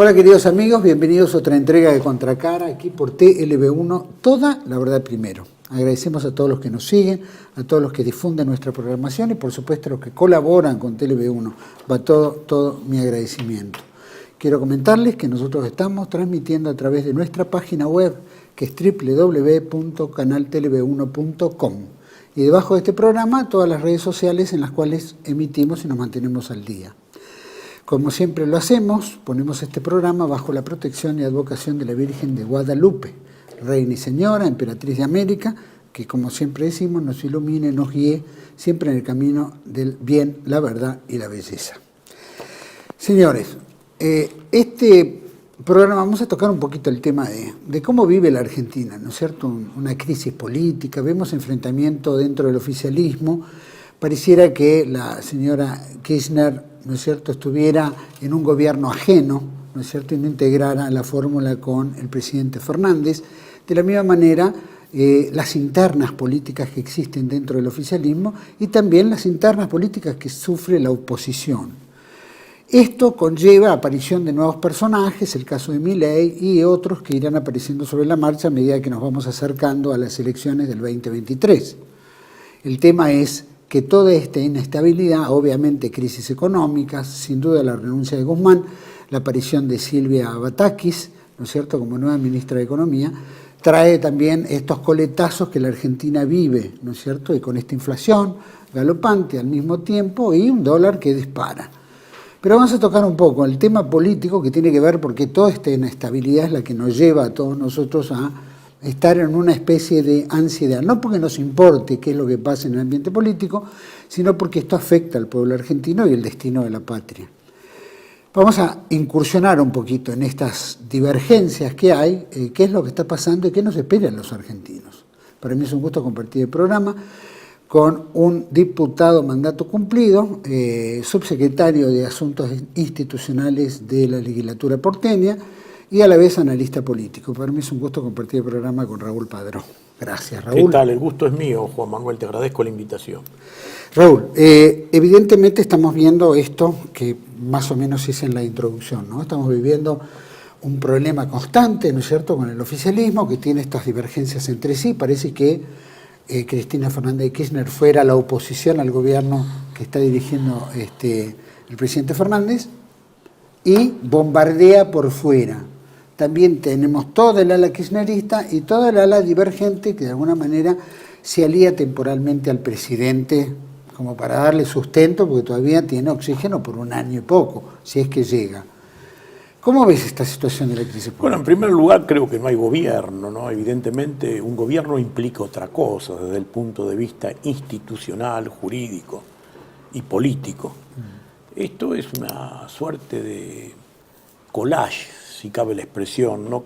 Hola queridos amigos, bienvenidos a otra entrega de Contracara, aquí por TLB1, toda la verdad primero. Agradecemos a todos los que nos siguen, a todos los que difunden nuestra programación y por supuesto a los que colaboran con TLB1. Va todo mi agradecimiento. Quiero comentarles que nosotros estamos transmitiendo a través de nuestra página web, que es www.canaltlb1.com. Y debajo de este programa, todas las redes sociales en las cuales emitimos y nos mantenemos al día. Como siempre lo hacemos, ponemos este programa bajo la protección y advocación de la Virgen de Guadalupe, Reina y Señora, Emperatriz de América, que como siempre decimos, nos ilumine, nos guíe siempre en el camino del bien, la verdad y la belleza. Señores, este programa vamos a tocar un poquito el tema de cómo vive la Argentina, ¿no es cierto? Una crisis política, vemos enfrentamiento dentro del oficialismo, pareciera que la señora Kirchner, ¿no es cierto?, estuviera en un gobierno ajeno, ¿no es cierto?, y no integrara la fórmula con el presidente Fernández. De la misma manera, las internas políticas que existen dentro del oficialismo y también las internas políticas que sufre la oposición. Esto conlleva aparición de nuevos personajes, el caso de Milei y otros que irán apareciendo sobre la marcha a medida que nos vamos acercando a las elecciones del 2023. El tema es que toda esta inestabilidad, obviamente crisis económicas, sin duda la renuncia de Guzmán, la aparición de Silvia Batakis, ¿no es cierto?, como nueva ministra de Economía, trae también estos coletazos que la Argentina vive, ¿no es cierto?, y con esta inflación galopante al mismo tiempo y un dólar que dispara. Pero vamos a tocar un poco el tema político que tiene que ver porque toda esta inestabilidad es la que nos lleva a todos nosotros a estar en una especie de ansiedad, no porque nos importe qué es lo que pasa en el ambiente político, sino porque esto afecta al pueblo argentino y el destino de la patria. Vamos a incursionar un poquito en estas divergencias que hay, qué es lo que está pasando y qué nos esperan los argentinos. Para mí es un gusto compartir el programa con un diputado mandato cumplido, subsecretario de Asuntos Institucionales de la legislatura porteña, y a la vez analista político. Para mí es un gusto compartir el programa con Raúl Padrón. Gracias, Raúl. ¿Qué tal? El gusto es mío, Juan Manuel, te agradezco la invitación. Raúl, evidentemente estamos viendo esto que más o menos hice en la introducción, ¿no? Estamos viviendo un problema constante, ¿no es cierto?, con el oficialismo que tiene estas divergencias entre sí. Parece que Cristina Fernández de Kirchner fuera la oposición al gobierno que está dirigiendo el presidente Fernández y bombardea por fuera. También tenemos toda el ala kirchnerista y toda el ala divergente que de alguna manera se alía temporalmente al presidente como para darle sustento porque todavía tiene oxígeno por un año y poco, si es que llega. ¿Cómo ves esta situación de la crisis política? Bueno, en primer lugar creo que no hay gobierno, ¿no? Evidentemente un gobierno implica otra cosa desde el punto de vista institucional, jurídico y político. Esto es una suerte de collage, si cabe la expresión, ¿no?,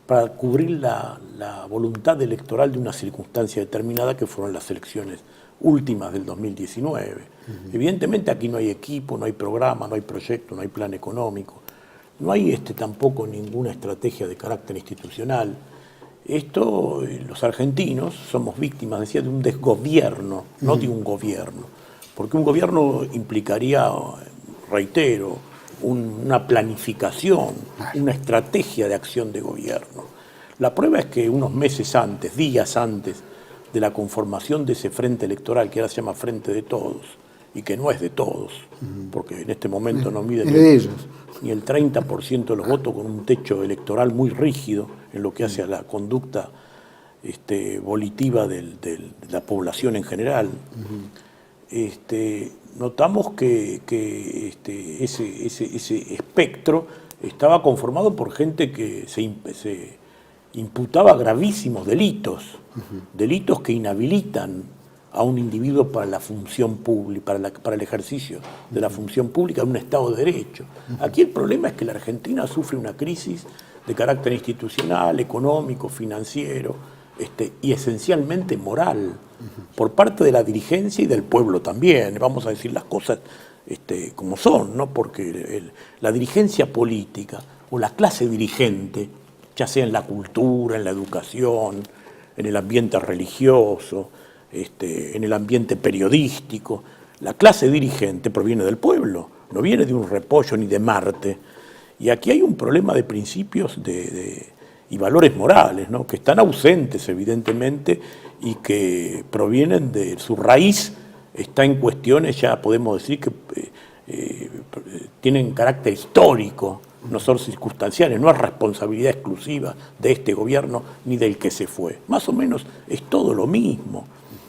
para cubrir la voluntad electoral de una circunstancia determinada que fueron las elecciones últimas del 2019. Evidentemente aquí no hay equipo, no hay programa, no hay proyecto, no hay plan económico, no hay tampoco ninguna estrategia de carácter institucional. Esto, los argentinos somos víctimas, decía, de un desgobierno, no de un gobierno, porque un gobierno implicaría, reitero, una planificación, una estrategia de acción de gobierno. La prueba es que unos meses antes, días antes de la conformación de ese frente electoral, que ahora se llama Frente de Todos, y que no es de todos, porque en este momento no mide ni el 30% de los votos, con un techo electoral muy rígido en lo que hace a la conducta volitiva de la población en general. Notamos que ese espectro estaba conformado por gente que se imputaba gravísimos delitos, delitos que inhabilitan a un individuo para la función pública, para el ejercicio de la función pública en un Estado de Derecho. Aquí el problema es que la Argentina sufre una crisis de carácter institucional, económico, financiero, y esencialmente moral, por parte de la dirigencia y del pueblo también. Vamos a decir las cosas como son, ¿no? Porque la dirigencia política o la clase dirigente, ya sea en la cultura, en la educación, en el ambiente religioso, en el ambiente periodístico, la clase dirigente proviene del pueblo, no viene de un repollo ni de Marte. Y aquí hay un problema de principios y valores morales, ¿no? Que están ausentes, evidentemente, y que provienen de su raíz, está en cuestiones, ya podemos decir que tienen carácter histórico, no son circunstanciales, no es responsabilidad exclusiva de este gobierno ni del que se fue. Más o menos es todo lo mismo.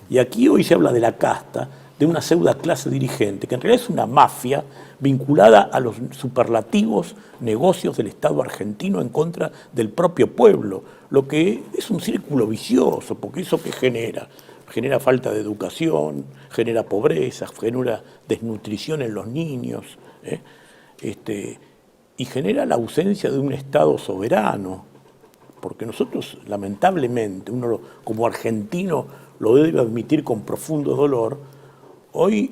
Y aquí hoy se habla de la casta, de una pseudo clase dirigente, que en realidad es una mafia vinculada a los superlativos negocios del Estado argentino en contra del propio pueblo, lo que es un círculo vicioso, porque eso que genera falta de educación, genera pobreza, genera desnutrición en los niños, y genera la ausencia de un Estado soberano, porque nosotros, lamentablemente, uno como argentino lo debe admitir con profundo dolor, hoy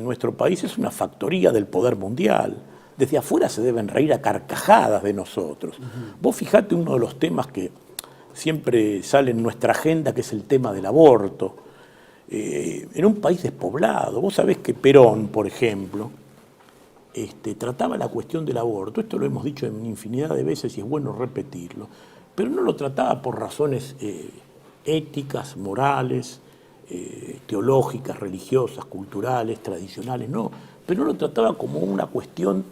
nuestro país es una factoría del poder mundial. Desde afuera se deben reír a carcajadas de nosotros. Vos fijate uno de los temas que siempre sale en nuestra agenda, que es el tema del aborto. En un país despoblado, vos sabés que Perón, por ejemplo, trataba la cuestión del aborto, esto lo hemos dicho en infinidad de veces y es bueno repetirlo, pero no lo trataba por razones éticas, morales, teológicas, religiosas, culturales, tradicionales, no, pero no lo trataba como una cuestión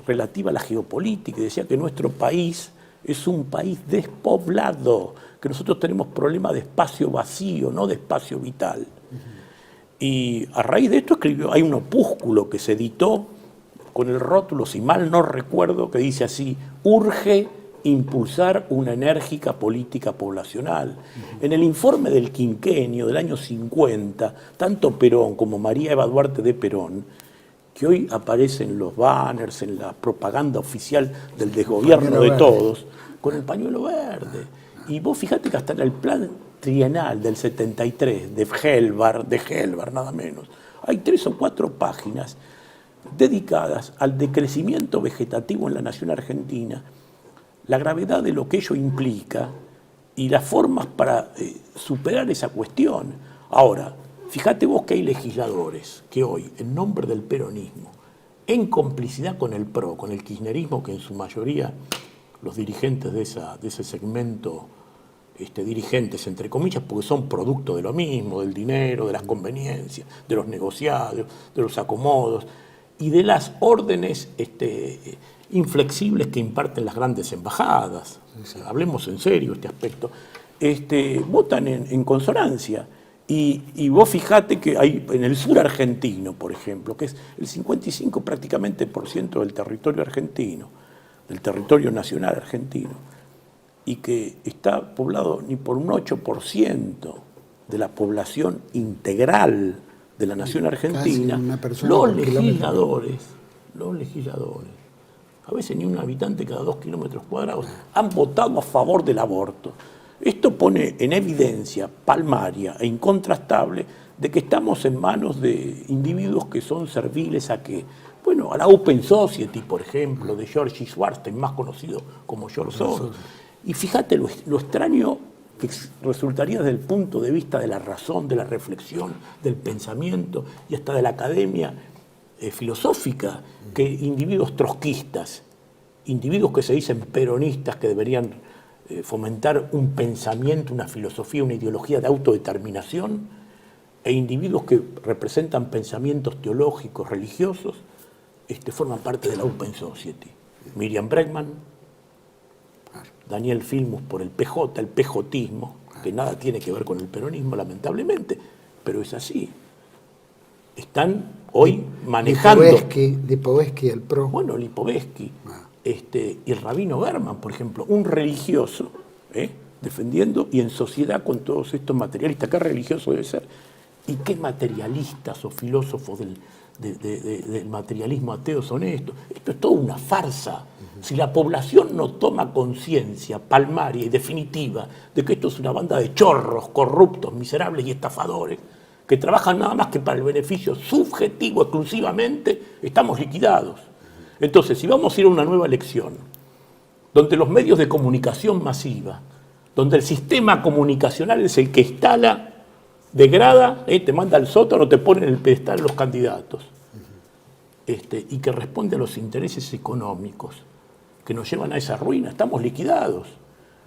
relativa a la geopolítica, y decía que nuestro país es un país despoblado, que nosotros tenemos problemas de espacio vacío, no de espacio vital. Y a raíz de esto escribió, hay un opúsculo que se editó con el rótulo, si mal no recuerdo, que dice así: urge impulsar una enérgica política poblacional. En el informe del quinquenio del año 50, tanto Perón como María Eva Duarte de Perón, que hoy aparecen en los banners, en la propaganda oficial del desgobierno de todos, con el pañuelo verde. Y vos fijate que hasta en el plan trienal del 73, de Helbar nada menos, hay 3 o 4 páginas dedicadas al decrecimiento vegetativo en la nación argentina, la gravedad de lo que ello implica y las formas para superar esa cuestión. Ahora, fíjate vos que hay legisladores que hoy, en nombre del peronismo, en complicidad con el PRO, con el kirchnerismo, que en su mayoría los dirigentes de ese segmento, dirigentes entre comillas, porque son producto de lo mismo, del dinero, de las conveniencias, de los negociados, de los acomodos y de las órdenes inflexibles que imparten las grandes embajadas. O sea, hablemos en serio este aspecto. Votan en consonancia. Y vos fijate que hay en el sur argentino, por ejemplo, que es el 55% prácticamente del territorio argentino, del territorio nacional argentino, y que está poblado ni por un 8% de la población integral de la nación argentina, los legisladores, a veces ni un habitante cada 2 kilómetros cuadrados, han votado a favor del aborto. Esto pone en evidencia palmaria e incontrastable de que estamos en manos de individuos que son serviles a que, bueno, a la Open Society, por ejemplo, de George Schwarzenegger, más conocido como George Soros. Y fíjate lo extraño que resultaría desde el punto de vista de la razón, de la reflexión, del pensamiento y hasta de la academia filosófica, que individuos trotskistas, individuos que se dicen peronistas, que deberían fomentar un pensamiento, una filosofía, una ideología de autodeterminación, e individuos que representan pensamientos teológicos, religiosos, forman parte de la Open Society. Miriam Bregman, Daniel Filmus por el PJ, el pejotismo, que nada tiene que ver con el peronismo, lamentablemente, pero es así. Están hoy manejando... Lipovetsky, el PRO. Bueno, Lipovetsky. Y el rabino Berman, por ejemplo, un religioso, defendiendo y en sociedad con todos estos materialistas. ¿Qué religioso debe ser? ¿Y qué materialistas o filósofos del materialismo ateo son estos? Esto es toda una farsa. Si la población no toma conciencia palmaria y definitiva de que esto es una banda de chorros, corruptos, miserables y estafadores, que trabajan nada más que para el beneficio subjetivo exclusivamente, estamos liquidados. Entonces, si vamos a ir a una nueva elección, donde los medios de comunicación masiva, donde el sistema comunicacional es el que instala, degrada, te manda al sótano, te pone en el pedestal los candidatos, y que responde a los intereses económicos que nos llevan a esa ruina. Estamos liquidados.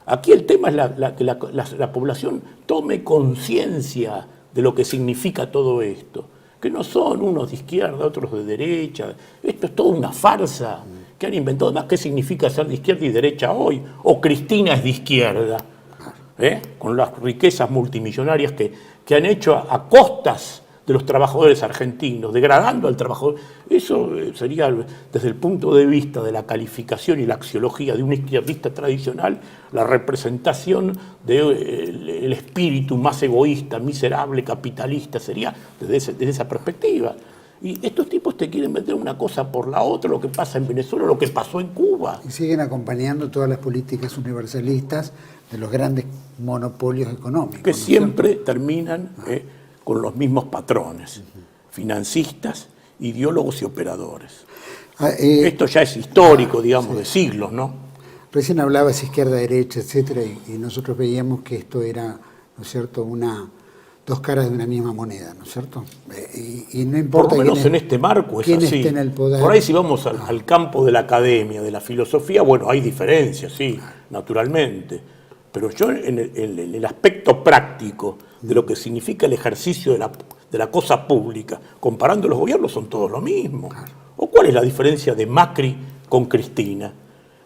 Aquí el tema es que la población tome conciencia de lo que significa todo esto. Que no son unos de izquierda, otros de derecha. Esto es toda una farsa que han inventado. Además, ¿qué significa ser de izquierda y derecha hoy? O Cristina es de izquierda, con las riquezas multimillonarias que han hecho a costas de los trabajadores argentinos, degradando al trabajador. Eso sería, desde el punto de vista de la calificación y la axiología de un izquierdista tradicional, la representación del espíritu más egoísta, miserable, capitalista, sería desde esa perspectiva. Y estos tipos te quieren meter una cosa por la otra, lo que pasa en Venezuela, lo que pasó en Cuba. Y siguen acompañando todas las políticas universalistas de los grandes monopolios económicos. Que siempre terminan con los mismos patrones, financistas, ideólogos y operadores. Esto ya es histórico, digamos, de siglos, ¿no? Recién hablabas izquierda-derecha, etcétera, y nosotros veíamos que esto era, ¿no es cierto?, dos caras de una misma moneda, ¿no es cierto? Y no importa. Por lo menos en este marco es quién así. esté en el poder. Por ahí si vamos al campo de la academia, de la filosofía, bueno, hay diferencias, sí, naturalmente. Pero yo en el aspecto práctico de lo que significa el ejercicio de la cosa pública, comparando los gobiernos, son todos lo mismo. ¿O cuál es la diferencia de Macri con Cristina?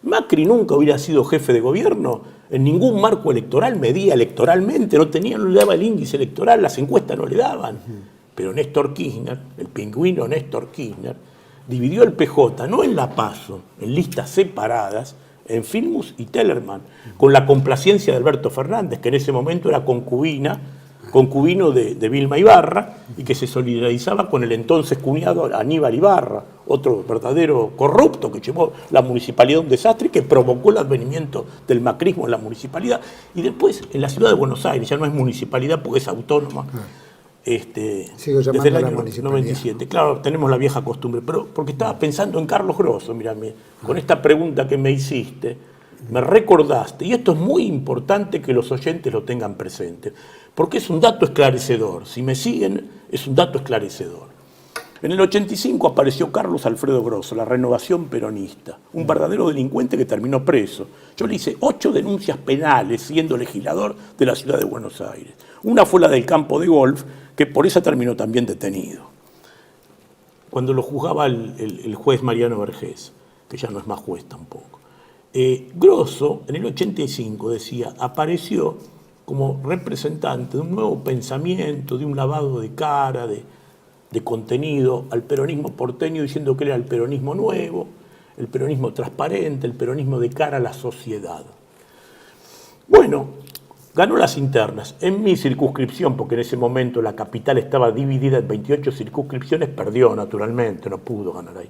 Macri nunca hubiera sido jefe de gobierno en ningún marco electoral, medía electoralmente, no le daba el índice electoral, las encuestas no le daban. Pero Néstor Kirchner, el pingüino Néstor Kirchner, dividió el PJ, no en la PASO, en listas separadas, en Filmus y Tellerman, con la complacencia de Alberto Fernández, que en ese momento era concubino de Vilma Ibarra, y que se solidarizaba con el entonces cuñado Aníbal Ibarra, otro verdadero corrupto que llevó la municipalidad a un desastre y que provocó el advenimiento del macrismo en la municipalidad. Y después, en la ciudad de Buenos Aires, ya no es municipalidad porque es autónoma, Sigo llamando desde el la año municipalidad. 97. Claro, tenemos la vieja costumbre, pero porque estaba pensando en Carlos Grosso, mírame, con esta pregunta que me hiciste, me recordaste, y esto es muy importante que los oyentes lo tengan presente, porque es un dato esclarecedor. Si me siguen, es un dato esclarecedor. En el 85 apareció Carlos Alfredo Grosso, la renovación peronista, un verdadero delincuente que terminó preso. Yo le hice 8 denuncias penales siendo legislador de la ciudad de Buenos Aires. Una fue la del campo de golf, que por esa terminó también detenido. Cuando lo juzgaba el juez Mariano Vergés, que ya no es más juez tampoco. Grosso, en el 85, decía, apareció como representante de un nuevo pensamiento, de un lavado de cara, de contenido al peronismo porteño, diciendo que era el peronismo nuevo, el peronismo transparente, el peronismo de cara a la sociedad. Bueno, ganó las internas. En mi circunscripción, porque en ese momento la capital estaba dividida en 28 circunscripciones, perdió naturalmente, no pudo ganar ahí.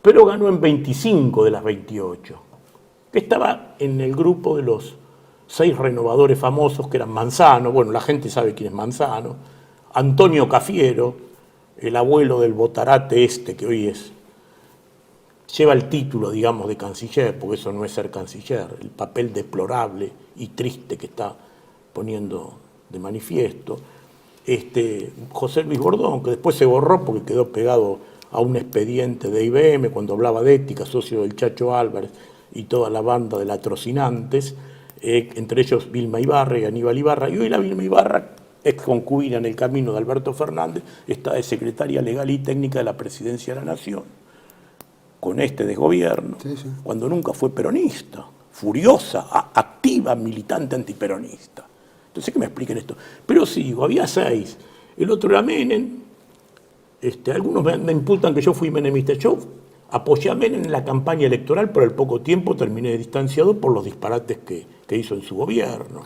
Pero ganó en 25 de las 28. Estaba en el grupo de los 6 renovadores famosos, que eran Manzano, bueno, la gente sabe quién es Manzano, Antonio Cafiero, el abuelo del Botarate que hoy lleva el título, digamos, de canciller, porque eso no es ser canciller, el papel deplorable y triste que está poniendo de manifiesto. José Luis Bordón, que después se borró porque quedó pegado a un expediente de IBM cuando hablaba de ética, socio del Chacho Álvarez y toda la banda de latrocinantes, entre ellos Vilma Ibarra y Aníbal Ibarra, y hoy la Vilma Ibarra, ex concubina en el camino de Alberto Fernández, está de secretaria legal y técnica de la Presidencia de la Nación, con este desgobierno, cuando nunca fue peronista, furiosa, activa, militante antiperonista. Entonces, que me expliquen esto. Pero sigo, había 6. El otro era Menem. Algunos me imputan que yo fui menemista. Yo apoyé a Menem en la campaña electoral, pero al poco tiempo terminé distanciado por los disparates que hizo en su gobierno.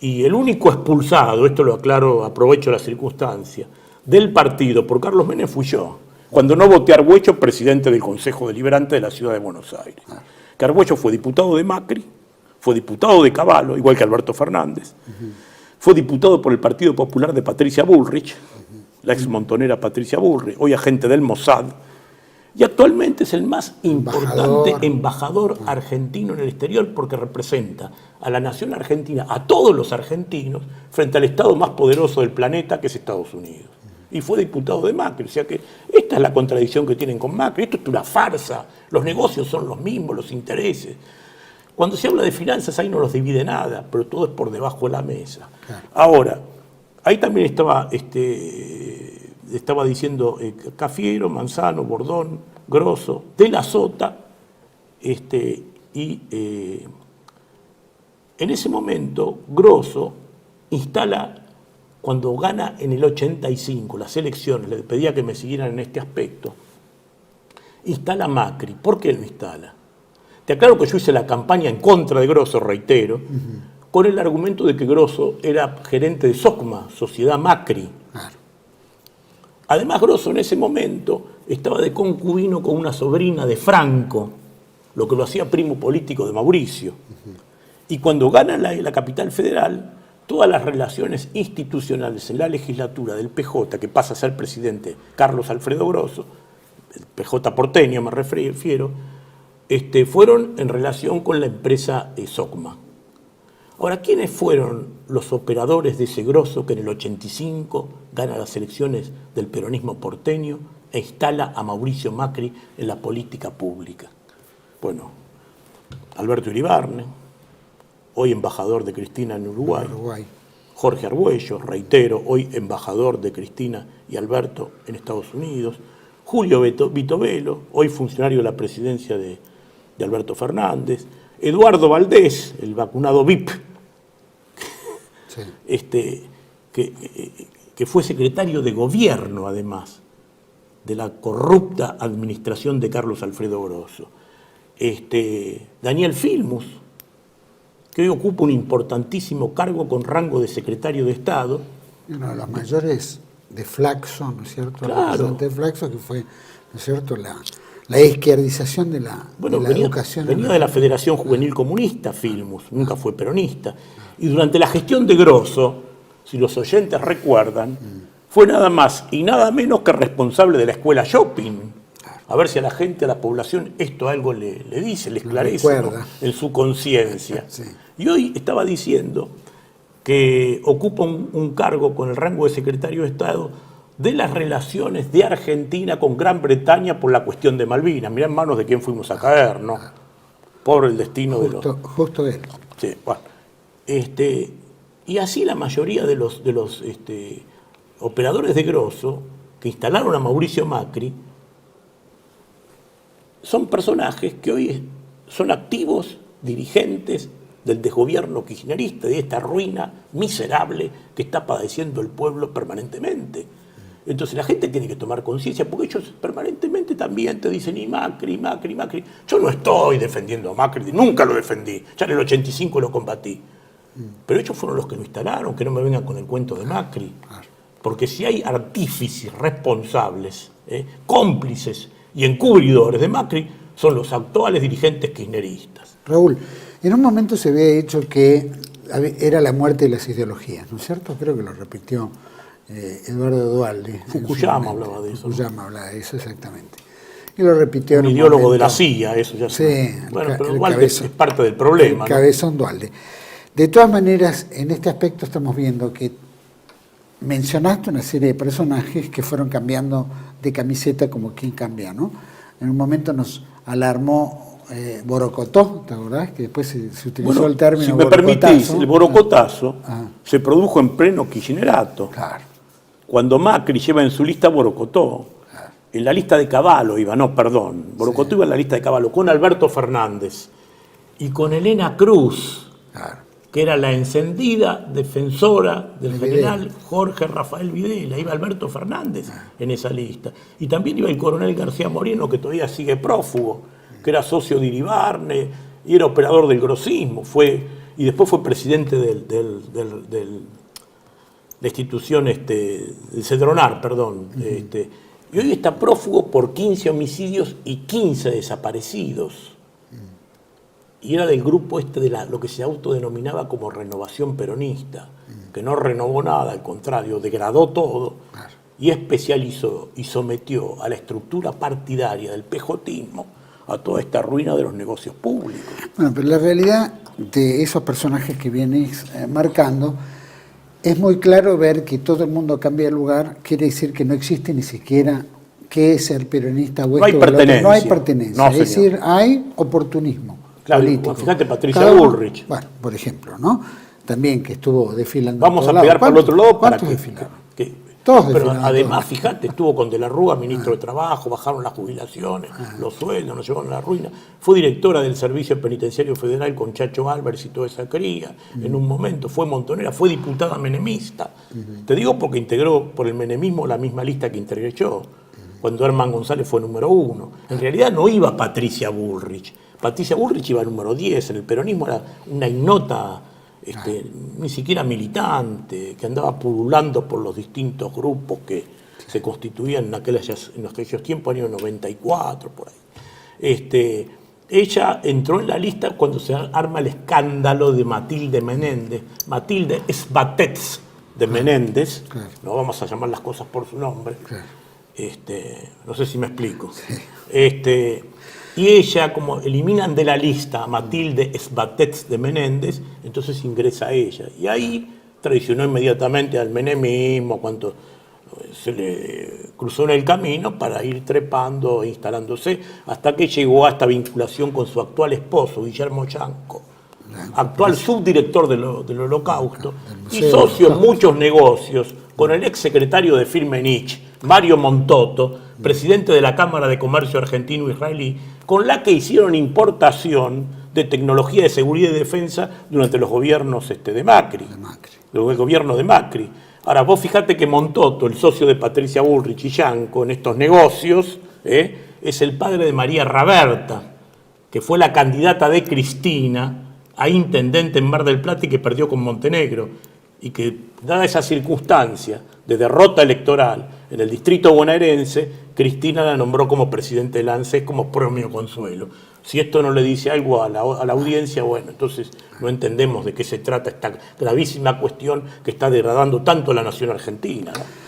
Y el único expulsado, esto lo aclaro, aprovecho la circunstancia, del partido por Carlos Menem fui yo, cuando no voté a Argüello presidente del Consejo Deliberante de la Ciudad de Buenos Aires. Que Argüello fue diputado de Macri, fue diputado de Cavallo, igual que Alberto Fernández, fue diputado por el Partido Popular de Patricia Bullrich, la ex montonera Patricia Bullrich, hoy agente del Mossad, y actualmente es el más importante embajador argentino en el exterior porque representa a la nación argentina, a todos los argentinos, frente al Estado más poderoso del planeta, que es Estados Unidos. y fue diputado de Macri. O sea que esta es la contradicción que tienen con Macri. Esto es una farsa. Los negocios son los mismos, los intereses. Cuando se habla de finanzas, ahí no los divide nada, pero todo es por debajo de la mesa. Claro. Ahora, ahí también estaba diciendo Cafiero, Manzano, Bordón, Grosso, De la Sota, en ese momento Grosso instala, cuando gana en el 85 las elecciones, le pedía que me siguieran en este aspecto, instala Macri. ¿Por qué lo instala? Te aclaro que yo hice la campaña en contra de Grosso, reitero, con el argumento de que Grosso era gerente de SOCMA, Sociedad Macri. Claro. Además, Grosso en ese momento estaba de concubino con una sobrina de Franco, lo que lo hacía primo político de Mauricio. Y cuando gana la capital federal, todas las relaciones institucionales en la legislatura del PJ, que pasa a ser presidente Carlos Alfredo Grosso, el PJ porteño me refiero, fueron en relación con la empresa SOCMA. Ahora, ¿quiénes fueron los operadores de ese Grosso que en el 85 gana las elecciones del peronismo porteño e instala a Mauricio Macri en la política pública? Bueno, Alberto Iribarne, hoy embajador de Cristina en Uruguay. Jorge Argüello, reitero, hoy embajador de Cristina y Alberto en Estados Unidos. Julio Vitovelo, hoy funcionario de la presidencia de Alberto Fernández. Eduardo Valdés, el vacunado VIP, sí. Que fue secretario de gobierno, además, de la corrupta administración de Carlos Alfredo Grosso. Daniel Filmus, que hoy ocupa un importantísimo cargo con rango de secretario de Estado. Uno de los mayores de Flaxo, ¿no es cierto? Claro. De Flaxo, que fue, ¿no es cierto?, la izquierdización de la educación. Venía de la Federación Juvenil Comunista, Filmus, nunca fue peronista. Y durante la gestión de Grosso, si los oyentes recuerdan, fue nada más y nada menos que responsable de la escuela Shopping. A ver si a la gente, a la población, esto algo le dice, le esclarece, ¿no?, en su conciencia. Sí. Y hoy estaba diciendo que ocupa un cargo con el rango de secretario de Estado de las relaciones de Argentina con Gran Bretaña por la cuestión de Malvinas. Mirá en manos de quién fuimos a caer, ¿no? Por el destino de los... Justo él. Sí, bueno. Y así la mayoría de los operadores de Grosso que instalaron a Mauricio Macri son personajes que hoy son activos dirigentes del desgobierno kirchnerista, de esta ruina miserable que está padeciendo el pueblo permanentemente. Entonces la gente tiene que tomar conciencia, porque ellos permanentemente también te dicen, y Macri, Macri, Macri. Yo no estoy defendiendo a Macri, nunca lo defendí, ya en el 85 lo combatí. Pero ellos fueron los que lo instalaron, que no me vengan con el cuento de Macri. Porque si hay artífices responsables, cómplices y encubridores de Macri, son los actuales dirigentes kirchneristas. Raúl, en un momento se había dicho que era la muerte de las ideologías, ¿no es cierto? Creo que lo repitió Eduardo Duhalde. Fukuyama hablaba de eso. Fukuyama hablaba de eso, exactamente. Y lo repitió un ideólogo de la CIA, eso ya sí, bueno, pero Duhalde es parte del problema. El cabezón, ¿no? Duhalde. De todas maneras, en este aspecto estamos viendo que mencionaste una serie de personajes que fueron cambiando de camiseta como quien cambia, ¿no? En un momento nos alarmó Borocotó, ¿te acordás? Que después se utilizó el término. Si me permitís, el borocotazo se produjo en pleno kirchnerato. Claro. Cuando Macri lleva en su lista Borocotó, en la lista de Cavallo iba, Borocotó iba en la lista de Cavallo con Alberto Fernández y con Elena Cruz, que era la encendida defensora del general Jorge Rafael Videla. Iba Alberto Fernández en esa lista. Y también iba el coronel García Moreno, que todavía sigue prófugo, que era socio de Iribarne y era operador del grosismo. Y después fue presidente de la institución, del Cedronar, perdón. Y hoy está prófugo por 15 homicidios y 15 desaparecidos. Y era del grupo de lo que se autodenominaba como renovación peronista, que no renovó nada, al contrario, degradó todo y especializó y sometió a la estructura partidaria del pejotismo a toda esta ruina de los negocios públicos. Bueno, pero la realidad de esos personajes que vienes marcando es muy claro ver que todo el mundo cambia de lugar, quiere decir que no existe ni siquiera qué es ser peronista o no hay pertenencia. No hay pertenencia, No, es decir, hay oportunismo político. Fíjate, Patricia Bullrich. Bueno, por ejemplo, ¿no? También que estuvo desfilando. Vamos a pegar por el otro lado para que... Todos pero además, fíjate, estuvo con De la Rúa, ministro de Trabajo, bajaron las jubilaciones, los sueldos, nos llevaron a la ruina. Fue directora del Servicio Penitenciario Federal con Chacho Álvarez y toda esa cría. En un momento fue montonera, fue diputada menemista. Te digo porque integró por el menemismo la misma lista que integré yo, cuando Herman González fue número 1. En realidad no iba Patricia Bullrich. Patricia Bullrich iba número 10. En el peronismo era una ignota... ni siquiera militante, que andaba pululando por los distintos grupos que se constituían en aquellos tiempos, año 94, por ahí. Ella entró en la lista cuando se arma el escándalo de Matilde Menéndez. Matilde Esbatez de Menéndez, no vamos a llamar las cosas por su nombre, no sé si me explico. Y ella, como eliminan de la lista a Matilde Esbatez de Menéndez, entonces ingresa ella. Y ahí traicionó inmediatamente al menemismo, cuando se le cruzó en el camino para ir trepando e instalándose, hasta que llegó a esta vinculación con su actual esposo, Guillermo Yanco, actual subdirector del Holocausto, y socio en muchos negocios, con el ex secretario de Firmenich, Mario Montoto, presidente de la Cámara de Comercio Argentino-Israelí, con la que hicieron importación de tecnología de seguridad y defensa durante los gobiernos de Macri. El gobierno de Macri. Ahora, vos fijate que Montoto, el socio de Patricia Bullrich y Yanco en estos negocios, es el padre de María Raberta, que fue la candidata de Cristina a intendente en Mar del Plata y que perdió con Montenegro. Y que, dada esa circunstancia de derrota electoral en el distrito bonaerense, Cristina la nombró como presidente del ANSES como premio consuelo. Si esto no le dice algo a la audiencia, bueno, entonces no entendemos de qué se trata esta gravísima cuestión que está degradando tanto a la nación argentina, ¿no?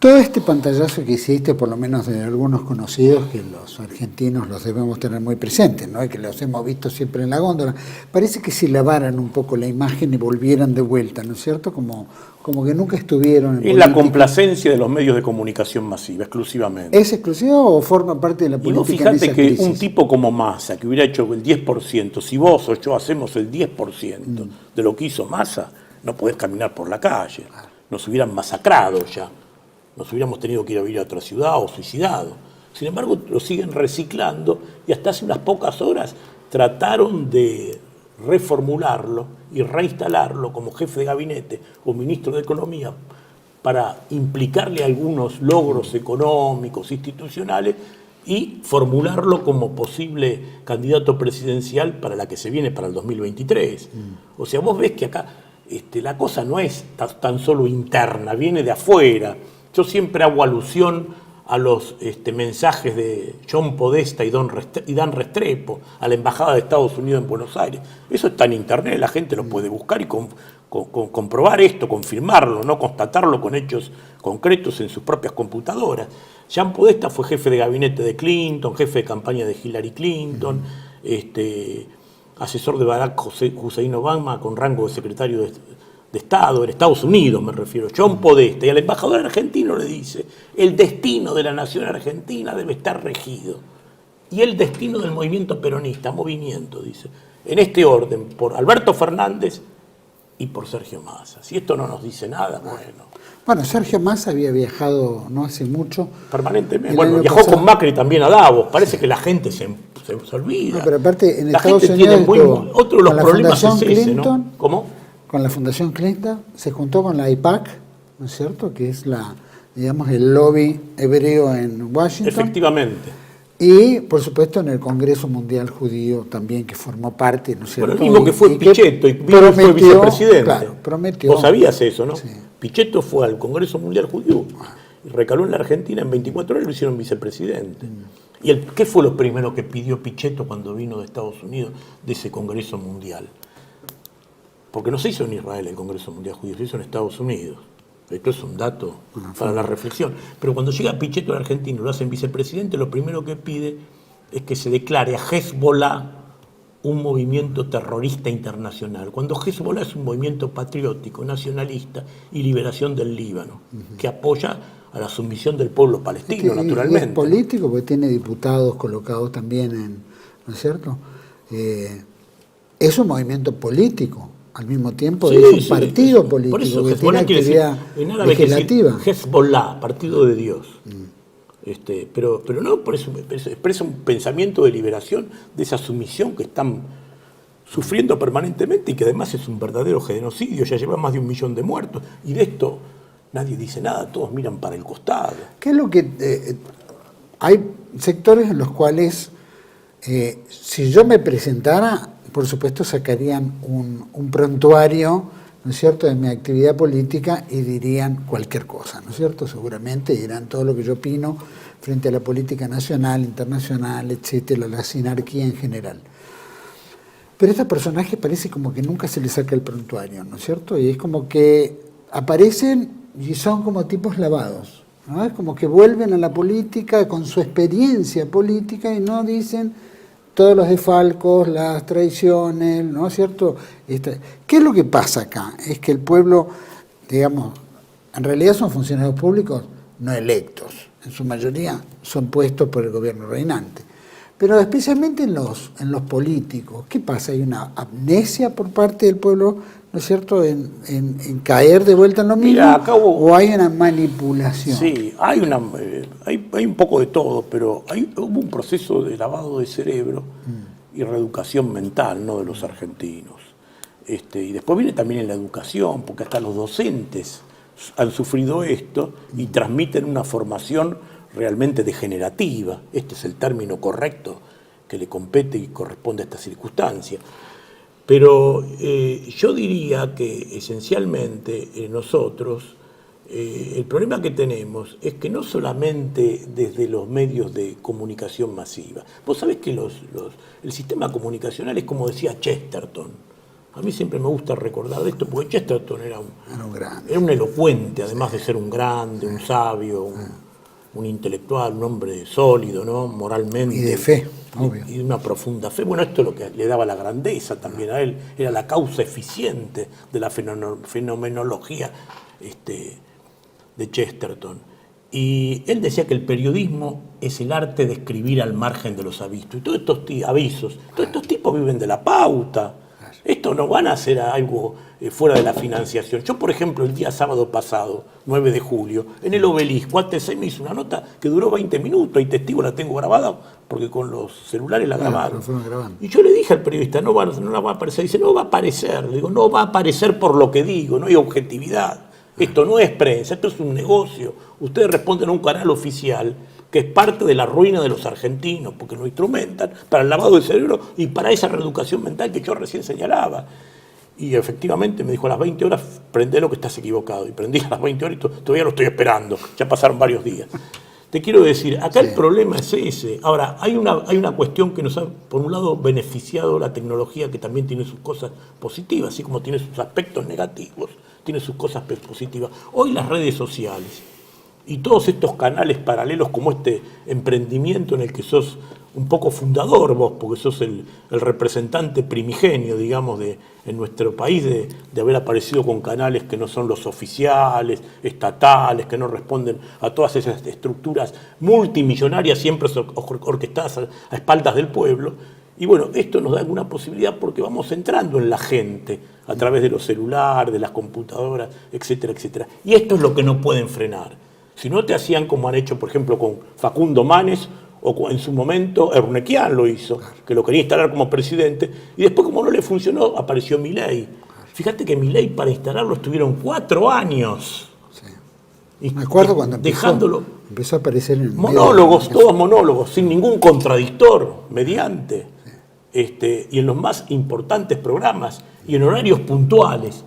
Todo este pantallazo que hiciste, por lo menos de algunos conocidos, que los argentinos los debemos tener muy presentes, ¿no? Y que los hemos visto siempre en la góndola, parece que si lavaran un poco la imagen y volvieran de vuelta, ¿no es cierto? Como que nunca estuvieron en política. La complacencia de los medios de comunicación masiva, exclusivamente. ¿Es exclusivo o forma parte de la política? Y vos fíjate que un tipo como Massa, que hubiera hecho el 10%, si vos o yo hacemos el 10% de lo que hizo Massa, no podés caminar por la calle. Nos hubieran masacrado ya. Nos hubiéramos tenido que ir a vivir a otra ciudad o suicidado. Sin embargo, lo siguen reciclando y hasta hace unas pocas horas trataron de reformularlo y reinstalarlo como jefe de gabinete o ministro de Economía para implicarle algunos logros económicos, institucionales y formularlo como posible candidato presidencial para la que se viene para el 2023. O sea, vos ves que acá la cosa no es tan solo interna, viene de afuera. Yo siempre hago alusión a los mensajes de John Podesta y Dan Restrepo a la Embajada de Estados Unidos en Buenos Aires. Eso está en internet, la gente lo puede buscar y comprobar esto, confirmarlo, no constatarlo con hechos concretos en sus propias computadoras. John Podesta fue jefe de gabinete de Clinton, jefe de campaña de Hillary Clinton, asesor de Barack Hussein Obama con rango de secretario de Estado, en Estados Unidos me refiero, John Podesta, y al embajador argentino le dice: el destino de la nación argentina debe estar regido, y el destino del movimiento peronista, dice, en este orden, por Alberto Fernández y por Sergio Massa. Si esto no nos dice nada, bueno. Bueno, Sergio Massa había viajado no hace mucho. Permanentemente. Bueno, viajó con Macri también a Davos. Parece que la gente se olvida. No, pero aparte, en la Estados gente Unidos tiene otro de los problemas es ese, Clinton, ¿no? ¿Cómo? Con la Fundación Clinton, se juntó con la AIPAC, ¿no es cierto?, que es el lobby hebreo en Washington. Efectivamente. Y, por supuesto, en el Congreso Mundial Judío también, que formó parte, ¿no es cierto? Bueno, el mismo que fue Pichetto, y fue vicepresidente. Claro, prometió. Vos sabías eso, ¿no? Sí. Pichetto fue al Congreso Mundial Judío y recaló en la Argentina, en 24 horas lo hicieron vicepresidente. ¿Y qué fue lo primero que pidió Pichetto cuando vino de Estados Unidos de ese Congreso Mundial? Porque no se hizo en Israel el Congreso Mundial Judío, se hizo en Estados Unidos. Esto es un dato para la reflexión. Pero cuando llega Pichetto al Argentino, lo hacen vicepresidente, lo primero que pide es que se declare a Hezbollah un movimiento terrorista internacional, cuando Hezbollah es un movimiento patriótico, nacionalista y liberación del Líbano, que apoya a la sumisión del pueblo palestino, naturalmente. Es político porque tiene diputados colocados también ¿no es cierto? Es un movimiento político, al mismo tiempo es un partido político, por eso, que tiene actividad legislativa. Hezbollah, partido de Dios. Pero no, por eso expresa un pensamiento de liberación de esa sumisión que están sufriendo permanentemente y que además es un verdadero genocidio, ya lleva más de 1 millón de muertos, y de esto nadie dice nada, todos miran para el costado. ¿Qué es lo que hay sectores en los cuales si yo me presentara, por supuesto sacarían un prontuario, ¿no es cierto?, de mi actividad política y dirían cualquier cosa, ¿no es cierto? Seguramente dirán todo lo que yo opino frente a la política nacional, internacional, etcétera, la sinarquía en general. Pero a estos personajes parece como que nunca se les saca el prontuario, ¿no es cierto? Y es como que aparecen y son como tipos lavados, ¿no? Es como que vuelven a la política con su experiencia política y no dicen todos los desfalcos, las traiciones, ¿no es cierto? ¿Qué es lo que pasa acá? Es que el pueblo, digamos, en realidad son funcionarios públicos no electos, en su mayoría son puestos por el gobierno reinante. Pero especialmente en los políticos, ¿qué pasa? ¿Hay una amnesia por parte del pueblo, ¿no es cierto?, en caer de vuelta en lo mismo? Mira, ¿o hay una manipulación? Sí, hay un poco de todo, pero hubo un proceso de lavado de cerebro y reeducación mental, ¿no?, de los argentinos. Y después viene también en la educación, porque hasta los docentes han sufrido esto y transmiten una formación realmente degenerativa. Este es el término correcto que le compete y corresponde a esta circunstancia. Pero yo diría que esencialmente nosotros, el problema que tenemos es que no solamente desde los medios de comunicación masiva. Vos sabés que el sistema comunicacional es como decía Chesterton. A mí siempre me gusta recordar esto porque Chesterton era un elocuente, además de ser un grande, un sabio, un intelectual, un hombre sólido, ¿no?, moralmente. Y de fe, obvio. Y de una profunda fe. Bueno, esto es lo que le daba la grandeza también a él, era la causa eficiente de la fenomenología de Chesterton. Y él decía que el periodismo es el arte de escribir al margen de los avisos. Y todos estos tipos viven de la pauta. Esto no van a hacer algo fuera de la financiación. Yo, por ejemplo, el día sábado pasado, 9 de julio, en el Obelisco, ATC me hizo una nota que duró 20 minutos, y testigo la tengo grabada, porque con los celulares la grabaron. Y yo le dije al periodista, no la va a aparecer. Dice, no va a aparecer. Le digo, no va a aparecer por lo que digo, no hay objetividad. Esto no es prensa, esto es un negocio. Ustedes responden a un canal oficial que es parte de la ruina de los argentinos, porque lo instrumentan para el lavado de cerebro y para esa reeducación mental que yo recién señalaba. Y efectivamente me dijo, a las 20 horas prende lo que estás equivocado. Y prendí a las 20 horas y todavía lo estoy esperando. Ya pasaron varios días. Te quiero decir, acá el problema es ese. Ahora, hay una cuestión que nos ha, por un lado, beneficiado la tecnología, que también tiene sus cosas positivas, así como tiene sus aspectos negativos, tiene sus cosas positivas. Hoy las redes sociales y todos estos canales paralelos, como este emprendimiento en el que sos un poco fundador vos, porque sos el representante primigenio, digamos, en nuestro país, de haber aparecido con canales que no son los oficiales, estatales, que no responden a todas esas estructuras multimillonarias siempre orquestadas a espaldas del pueblo. Y bueno, esto nos da alguna posibilidad porque vamos entrando en la gente a través de los celulares, de las computadoras, etcétera, etcétera. Y esto es lo que no pueden frenar. Si no te hacían como han hecho, por ejemplo, con Facundo Manes, o en su momento Ernequian lo hizo, que lo quería instalar como presidente, y después, como no le funcionó, apareció Milei. Fíjate que Milei, para instalarlo, estuvieron 4 años. Sí. Me acuerdo cuando empezó a aparecer en monólogos, todos monólogos, sin ningún contradictor mediante, y en los más importantes programas, y en horarios puntuales.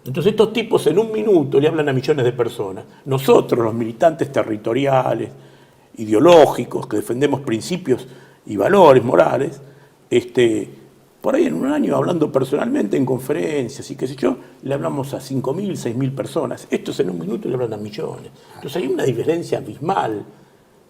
Entonces estos tipos en un minuto le hablan a millones de personas. Nosotros, los militantes territoriales, ideológicos, que defendemos principios y valores morales, por ahí en un año, hablando personalmente en conferencias y qué sé yo, le hablamos a 5.000, 6.000 personas. Estos en un minuto le hablan a millones. Entonces hay una diferencia abismal.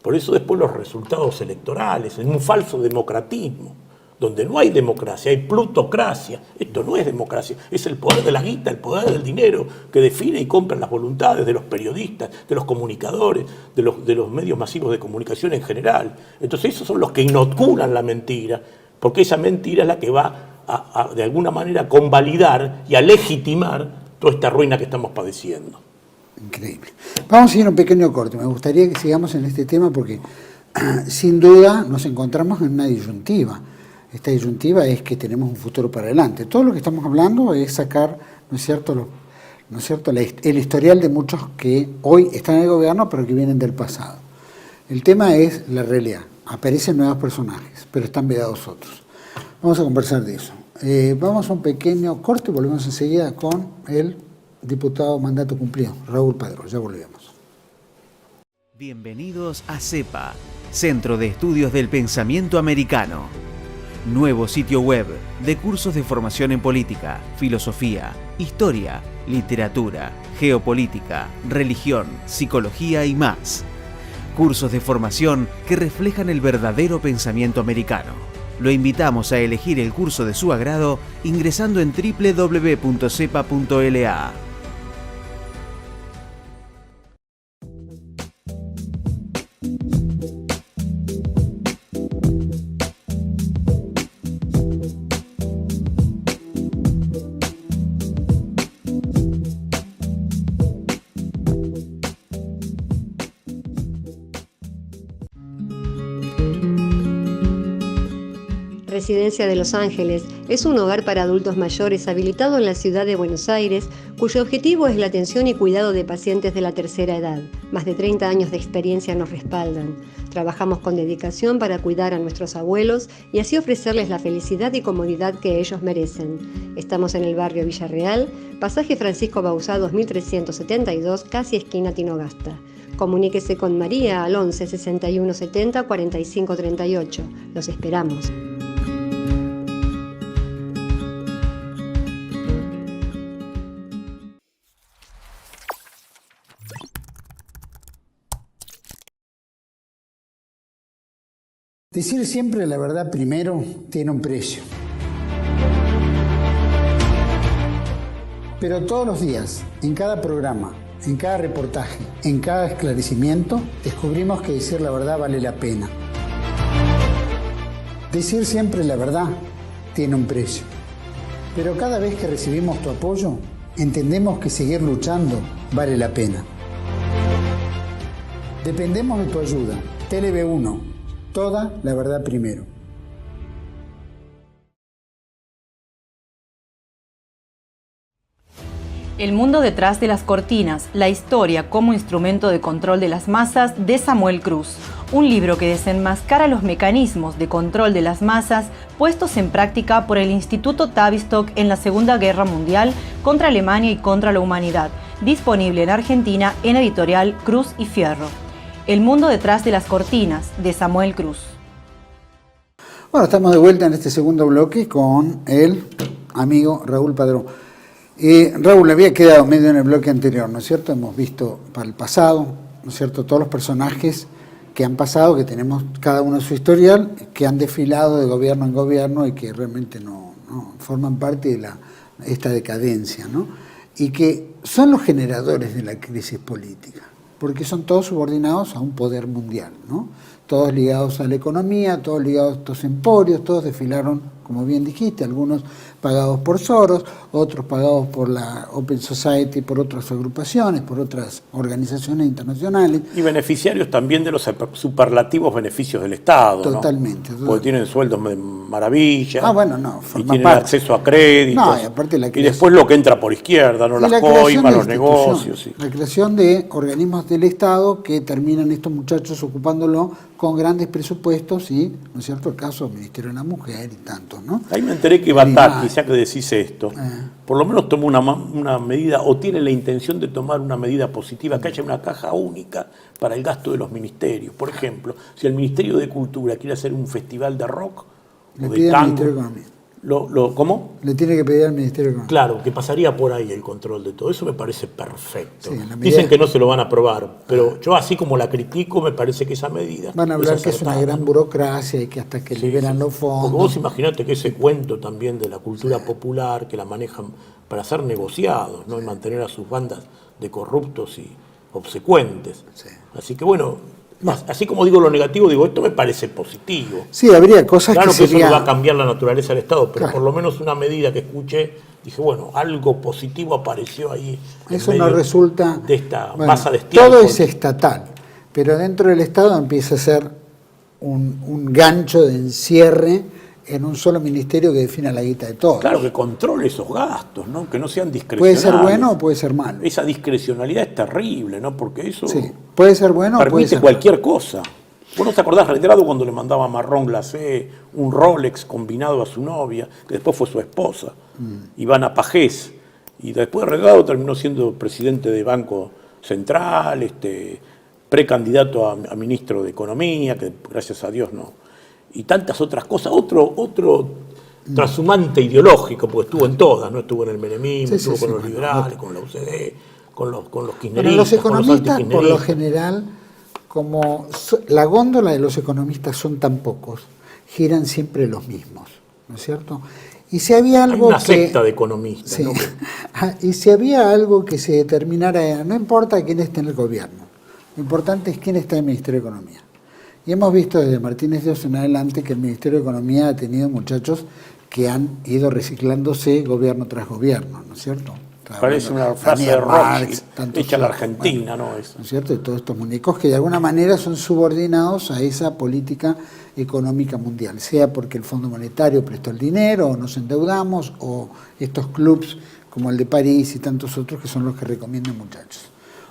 Por eso después los resultados electorales, en un falso democratismo, donde no hay democracia, hay plutocracia. Esto no es democracia, es el poder de la guita, el poder del dinero que define y compra las voluntades de los periodistas, de los comunicadores, de los medios masivos de comunicación en general. Entonces esos son los que inoculan la mentira, porque esa mentira es la que va a de alguna manera convalidar y a legitimar toda esta ruina que estamos padeciendo. Increíble. Vamos a ir a un pequeño corte. Me gustaría que sigamos en este tema porque sin duda nos encontramos en una disyuntiva. Esta disyuntiva es que tenemos un futuro para adelante. Todo lo que estamos hablando es sacar, ¿no es cierto?, el historial de muchos que hoy están en el gobierno pero que vienen del pasado. El tema es la realidad. Aparecen nuevos personajes, pero están vedados otros. Vamos a conversar de eso. Vamos a un pequeño corte y volvemos enseguida con el diputado mandato cumplido, Raúl Padrón. Ya volvemos. Bienvenidos a CEPA, Centro de Estudios del Pensamiento Americano. Nuevo sitio web de cursos de formación en política, filosofía, historia, literatura, geopolítica, religión, psicología y más. Cursos de formación que reflejan el verdadero pensamiento americano. Lo invitamos a elegir el curso de su agrado ingresando en www.cepa.la. Residencia de Los Ángeles es un hogar para adultos mayores habilitado en la ciudad de Buenos Aires, cuyo objetivo es la atención y cuidado de pacientes de la tercera edad. Más de 30 años de experiencia nos respaldan. Trabajamos con dedicación para cuidar a nuestros abuelos y así ofrecerles la felicidad y comodidad que ellos merecen. Estamos en el barrio Villarreal, pasaje Francisco Bauzá 2372, casi esquina Tinogasta. Comuníquese con María al 11 61 70 45 38. Los esperamos. Decir siempre la verdad primero tiene un precio. Pero todos los días, en cada programa, en cada reportaje, en cada esclarecimiento, descubrimos que decir la verdad vale la pena. Decir siempre la verdad tiene un precio. Pero cada vez que recibimos tu apoyo, entendemos que seguir luchando vale la pena. Dependemos de tu ayuda. TLV1. Toda la verdad primero. El mundo detrás de las cortinas, la historia como instrumento de control de las masas de Samuel Cruz. Un libro que desenmascara los mecanismos de control de las masas puestos en práctica por el Instituto Tavistock en la Segunda Guerra Mundial contra Alemania y contra la humanidad. Disponible en Argentina en editorial Cruz y Fierro. El mundo detrás de las cortinas, de Samuel Cruz. Bueno, estamos de vuelta en este segundo bloque con el amigo Raúl Padrón. Raúl, había quedado medio en el bloque anterior, ¿no es cierto? Hemos visto para el pasado, ¿no es cierto?, todos los personajes que han pasado, que tenemos cada uno su historial, que han desfilado de gobierno en gobierno y que realmente no forman parte de esta decadencia, ¿no? Y que son los generadores de la crisis política, porque son todos subordinados a un poder mundial, ¿no? Todos ligados a la economía, todos ligados a estos emporios, todos desfilaron, como bien dijiste, algunos pagados por Soros, otros pagados por la Open Society, por otras agrupaciones, por otras organizaciones internacionales. Y beneficiarios también de los superlativos beneficios del Estado, Totalmente. ¿no? Porque tienen sueldos de maravilla. Bueno, no, y tienen acceso a créditos. No, y aparte y después lo que entra por izquierda, ¿no? Las coimas, los negocios. Sí. La creación de organismos del Estado que terminan estos muchachos ocupándolo con grandes presupuestos y, ¿no es cierto?, el caso del Ministerio de la Mujer y tantos, ¿no? Ahí me enteré que Bataki, ya que decís esto, por lo menos tomó una medida, o tiene la intención de tomar una medida positiva, que haya una caja única para el gasto de los ministerios. Por ejemplo, si el Ministerio de Cultura quiere hacer un festival de rock o de tango, ¿Cómo? Le tiene que pedir al Ministerio Económico. Claro, que pasaría por ahí el control de todo. Eso me parece perfecto. Sí, la medida- Dicen que no se lo van a aprobar, pero yo así como la critico, me parece que esa medida... Van a hablar que es una acertada. gran burocracia y que hasta que Sí, liberan sí. los fondos. Porque vos imaginate que ese cuento también de la cultura popular, que la manejan para ser negociados, ¿no? Y mantener a sus bandas de corruptos y obsecuentes. Sí. Así que bueno, así como digo lo negativo, digo, esto me parece positivo. Sí, habría cosas Claro que que eso sería... no va a cambiar la naturaleza del Estado, pero Claro. por lo menos una medida que escuché, dije, bueno, algo positivo apareció ahí. en Eso no medio resulta... de esta bueno, masa de estiércol. todo es estatal, pero dentro del Estado empieza a ser un gancho de encierre en un solo ministerio que defina la guita de todos. Claro, que controle esos gastos, ¿no? Que no sean Puede discrecionales. ser bueno o puede ser malo. Esa discrecionalidad es terrible, ¿no? Porque eso Sí, puede ser bueno o puede permite ser cualquier cosa. ¿Vos no te acordás, reiterado, cuando le mandaba a Marrón Glacé un Rolex combinado a su novia, que después fue su esposa, Ivana Pajés, y después reiterado terminó siendo presidente de Banco Central, precandidato a ministro de Economía, que gracias a Dios no, y tantas otras cosas, otro trashumante ideológico, porque estuvo en todas, no estuvo en el menemismo, Sí, sí, estuvo sí, con los bueno, liberales, con la UCD, con los kirchneristas, Pero los economistas, por lo antikirchneristas. general, como la góndola de los economistas son tan pocos, giran siempre los mismos, ¿no es cierto? Y si había Hay algo una que... secta de economistas, Sí. ¿no? Y si había algo que se determinara, no importa quién esté en el gobierno, lo importante es quién está en el Ministerio de Economía. Y hemos visto desde Martínez de Oz en adelante que el Ministerio de Economía ha tenido muchachos que han ido reciclándose gobierno tras gobierno, ¿no es cierto? Parece una frase de Daniel Marx, Rothschild, tantos hecha en la otros, Argentina, bueno, ¿no? Eso. ¿no es cierto? Y todos estos muñecos que de alguna manera son subordinados a esa política económica mundial, sea porque el Fondo Monetario prestó el dinero, o nos endeudamos, o estos clubs como el de París y tantos otros que son los que recomiendan muchachos.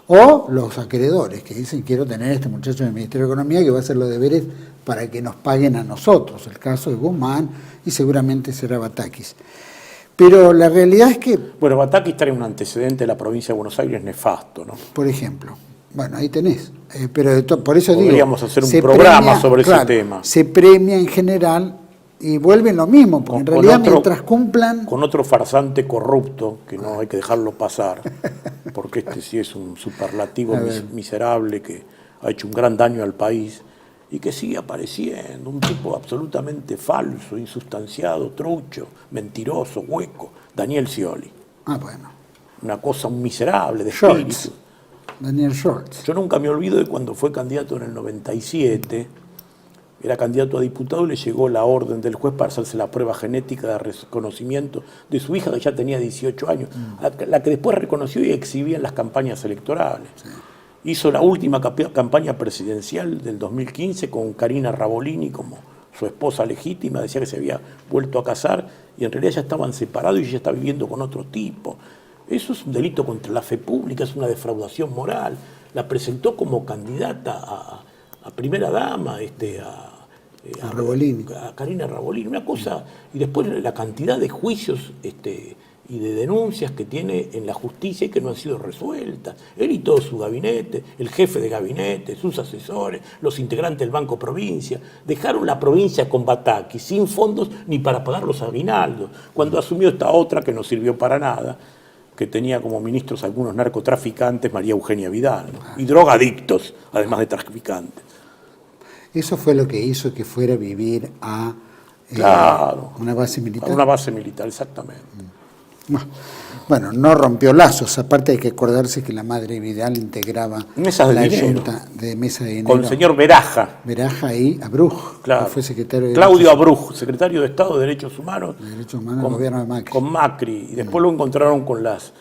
O los acreedores que dicen, quiero tener a este muchacho en el Ministerio de Economía que va a hacer los deberes para que nos paguen a nosotros. El caso de Guzmán y seguramente será Batakis. Pero la realidad es que, Bueno, Batakis trae un antecedente de la provincia de Buenos Aires nefasto, ¿no? por ejemplo, bueno, ahí tenés. Pero por eso Podríamos digo, hacer un se programa sobre ese tema. Se premia en general y vuelven lo mismo, porque en realidad mientras cumplan... Con otro farsante corrupto, que no hay que dejarlo pasar, porque este sí es un superlativo miserable que ha hecho un gran daño al país y que sigue apareciendo, un tipo absolutamente falso, insustanciado, trucho, mentiroso, hueco, Daniel Scioli. Ah, bueno. Una cosa, un miserable de Shorts. espíritu. Daniel Shorts. Yo nunca me olvido de cuando fue candidato en el 97, era candidato a diputado y le llegó la orden del juez para hacerse la prueba genética de reconocimiento de su hija, que ya tenía 18 años, la que después reconoció y exhibía en las campañas electorales. Sí. Hizo la última campaña presidencial del 2015 con Karina Rabolini como su esposa legítima, decía que se había vuelto a casar y en realidad ya estaban separados y ella está viviendo con otro tipo. Eso es un delito contra la fe pública, es una defraudación moral. La presentó como candidata a primera dama, a Rabolini. A Karina Rabolini, una cosa, y después la cantidad de juicios y de denuncias que tiene en la justicia y que no han sido resueltas. Él y todo su gabinete, el jefe de gabinete, sus asesores, los integrantes del Banco Provincia, dejaron la provincia con Batakis sin fondos ni para pagar los aguinaldos. Cuando asumió esta otra que no sirvió para nada, que tenía como ministros algunos narcotraficantes, María Eugenia Vidal, ¿no? Y drogadictos, además de traficantes. Eso fue lo que hizo que fuera a vivir a una base militar. A una base militar, exactamente. Bueno, no rompió lazos, aparte hay que acordarse que la madre Vidal integraba la Junta de Mesa de Dinero. Con el señor Beraja. Beraja y Abruj, claro. Que fue secretario de Claudio Abruj, secretario de Estado de Derechos Humanos. Derechos Humanos del gobierno de Macri. Con Macri. Y después lo encontraron con las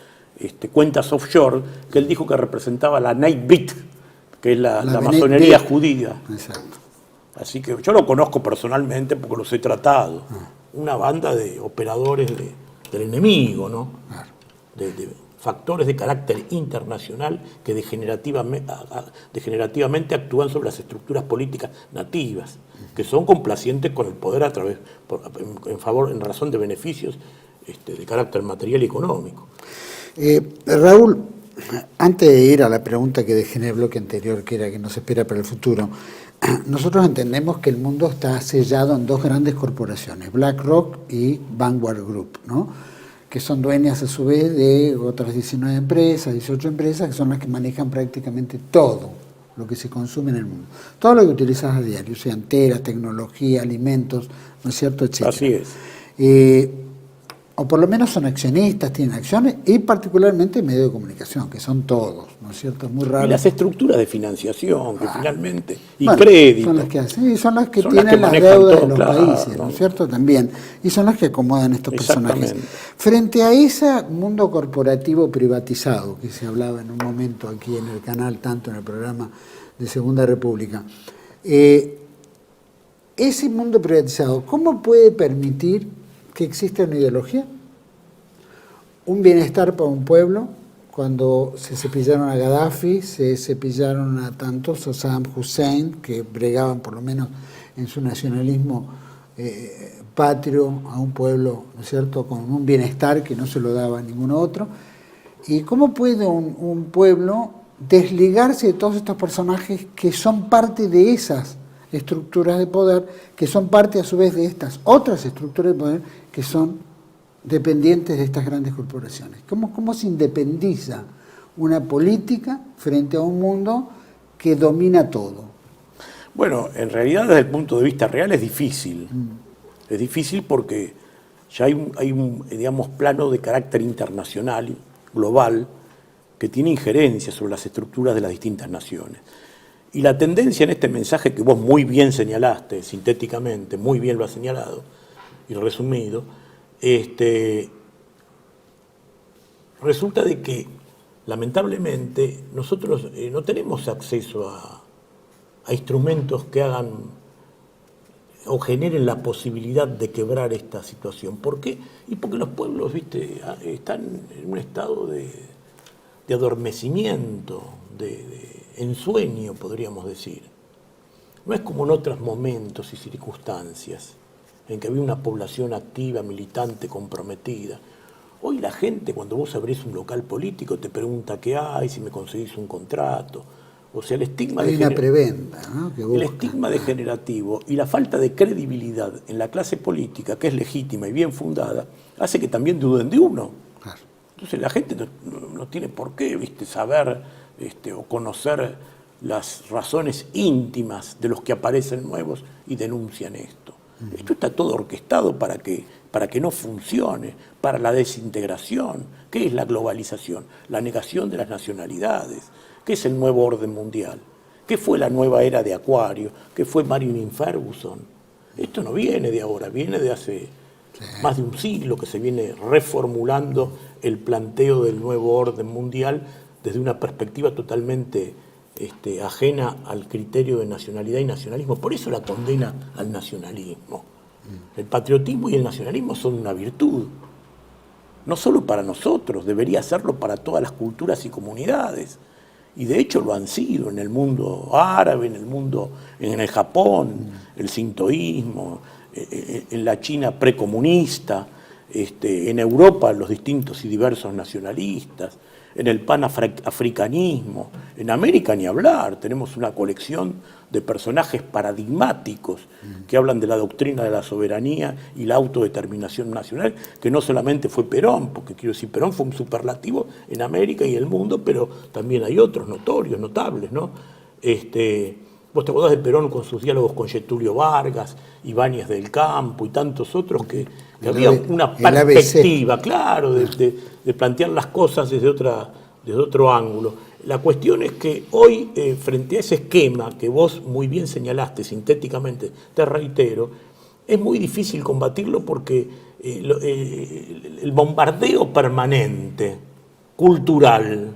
cuentas offshore, que él dijo que representaba la Night Beat, que es la masonería judía. Exacto. Así que yo lo conozco personalmente porque los he tratado. Una banda de operadores del enemigo, ¿no? Claro. De factores de carácter internacional que degenerativamente actúan sobre las estructuras políticas nativas, que son complacientes con el poder en razón de beneficios de carácter material y económico. Raúl, antes de ir a la pregunta que dejé en el bloque anterior, que era que nos espera para el futuro, nosotros entendemos que el mundo está sellado en dos grandes corporaciones, BlackRock y Vanguard Group, ¿no? Que son dueñas a su vez de otras 19 empresas, 18 empresas, que son las que manejan prácticamente todo lo que se consume en el mundo. Todo lo que utilizas a diario, sean telas, tecnología, alimentos, ¿no es cierto?, etcétera. Así es. O por lo menos son accionistas, tienen acciones, y particularmente medios de comunicación, que son todos, ¿no es cierto? Es muy raro. Y las estructuras de financiación, que finalmente, y bueno, crédito. son las que hacen, y son las que son tienen las que las manejan deudas todo, de los claro, países, ¿no es cierto? También. Y son las que acomodan estos personajes. Exactamente. Frente a ese mundo corporativo privatizado, que se hablaba en un momento aquí en el canal, tanto en el programa de Segunda República, ese mundo privatizado, ¿cómo puede permitir que exista una ideología? Un bienestar para un pueblo. Cuando se cepillaron a Gaddafi, se cepillaron a tantos, a Saddam Hussein, que bregaban por lo menos en su nacionalismo patrio a un pueblo, ¿no es cierto?, con un bienestar que no se lo daba a ningún otro. ¿Y cómo puede un pueblo desligarse de todos estos personajes que son parte de esas estructuras de poder, que son parte a su vez de estas otras estructuras de poder que son dependientes de estas grandes corporaciones? ¿Cómo se independiza una política frente a un mundo que domina todo? Bueno, en realidad desde el punto de vista real es difícil. Es difícil porque ya hay un, digamos, plano de carácter internacional, global, que tiene injerencia sobre las estructuras de las distintas naciones. Y la tendencia en este mensaje que vos muy bien señalaste, sintéticamente, muy bien lo has señalado y resumido, resulta de que lamentablemente nosotros no tenemos acceso a instrumentos que hagan o generen la posibilidad de quebrar esta situación. ¿Por qué? Y porque los pueblos, viste, están en un estado de adormecimiento, de ensueño, podríamos decir. No es como en otros momentos y circunstancias en que había una población activa, militante, comprometida. Hoy la gente, cuando vos abrís un local político, te pregunta qué hay, si me conseguís un contrato. O sea, el estigma hay una preventa, ¿no?, que el estigma degenerativo y la falta de credibilidad en la clase política, que es legítima y bien fundada, hace que también duden de uno. Claro. Entonces la gente no tiene por qué, viste, saber o conocer las razones íntimas de los que aparecen nuevos y denuncian esto. Esto está todo orquestado para que no funcione, para la desintegración. ¿Qué es la globalización? La negación de las nacionalidades. ¿Qué es el nuevo orden mundial? ¿Qué fue la nueva era de Acuario? ¿Qué fue Marilyn Ferguson? Esto no viene de ahora, viene de hace más de un siglo que se viene reformulando el planteo del nuevo orden mundial desde una perspectiva totalmente ajena al criterio de nacionalidad y nacionalismo. Por eso la condena al nacionalismo. El patriotismo y el nacionalismo son una virtud. No solo para nosotros, debería serlo para todas las culturas y comunidades. Y de hecho lo han sido en el mundo árabe, en el Japón, el sintoísmo, en la China precomunista, en Europa los distintos y diversos nacionalistas, en el panafricanismo, en América ni hablar. Tenemos una colección de personajes paradigmáticos que hablan de la doctrina de la soberanía y la autodeterminación nacional, que no solamente fue Perón, porque quiero decir, Perón fue un superlativo en América y el mundo, pero también hay otros notorios, notables, ¿no? Vos te acordás de Perón con sus diálogos con Getulio Vargas, Ibáñez del Campo y tantos otros que había una perspectiva, claro, de plantear las cosas desde otro ángulo. La cuestión es que hoy, frente a ese esquema que vos muy bien señalaste sintéticamente, te reitero, es muy difícil combatirlo porque el bombardeo permanente, cultural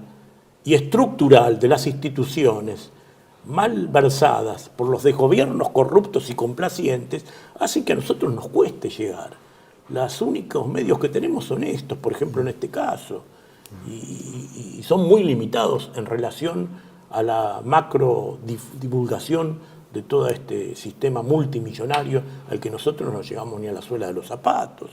y estructural de las instituciones mal versadas por los desgobiernos corruptos y complacientes, hacen que a nosotros nos cueste llegar. Los únicos medios que tenemos son estos, por ejemplo, en este caso, y son muy limitados en relación a la macro divulgación de todo este sistema multimillonario al que nosotros no llegamos ni a la suela de los zapatos.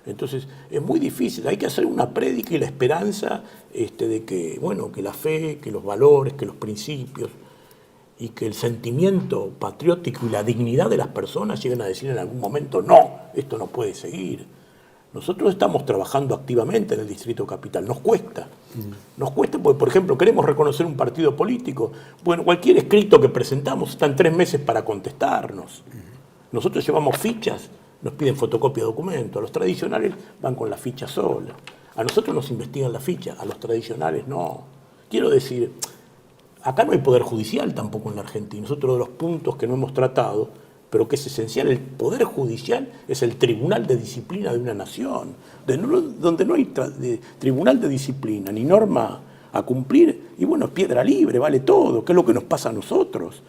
Entonces es muy difícil, hay que hacer una prédica y la esperanza de que, bueno, que la fe, que los valores, que los principios y que el sentimiento patriótico y la dignidad de las personas lleguen a decir en algún momento, no, esto no puede seguir. Nosotros estamos trabajando activamente en el Distrito Capital, nos cuesta porque, por ejemplo, queremos reconocer un partido político. Bueno, cualquier escrito que presentamos están 3 meses para contestarnos. Nosotros llevamos fichas, nos piden fotocopia de documento, a los tradicionales van con la ficha sola. A nosotros nos investigan la ficha, a los tradicionales no. Quiero decir, acá no hay poder judicial tampoco en la Argentina. Es otro de los puntos que no hemos tratado, pero que es esencial. El poder judicial es el tribunal de disciplina de una nación, donde no hay tribunal de disciplina ni norma a cumplir, y bueno, piedra libre, vale todo, que es lo que nos pasa a nosotros.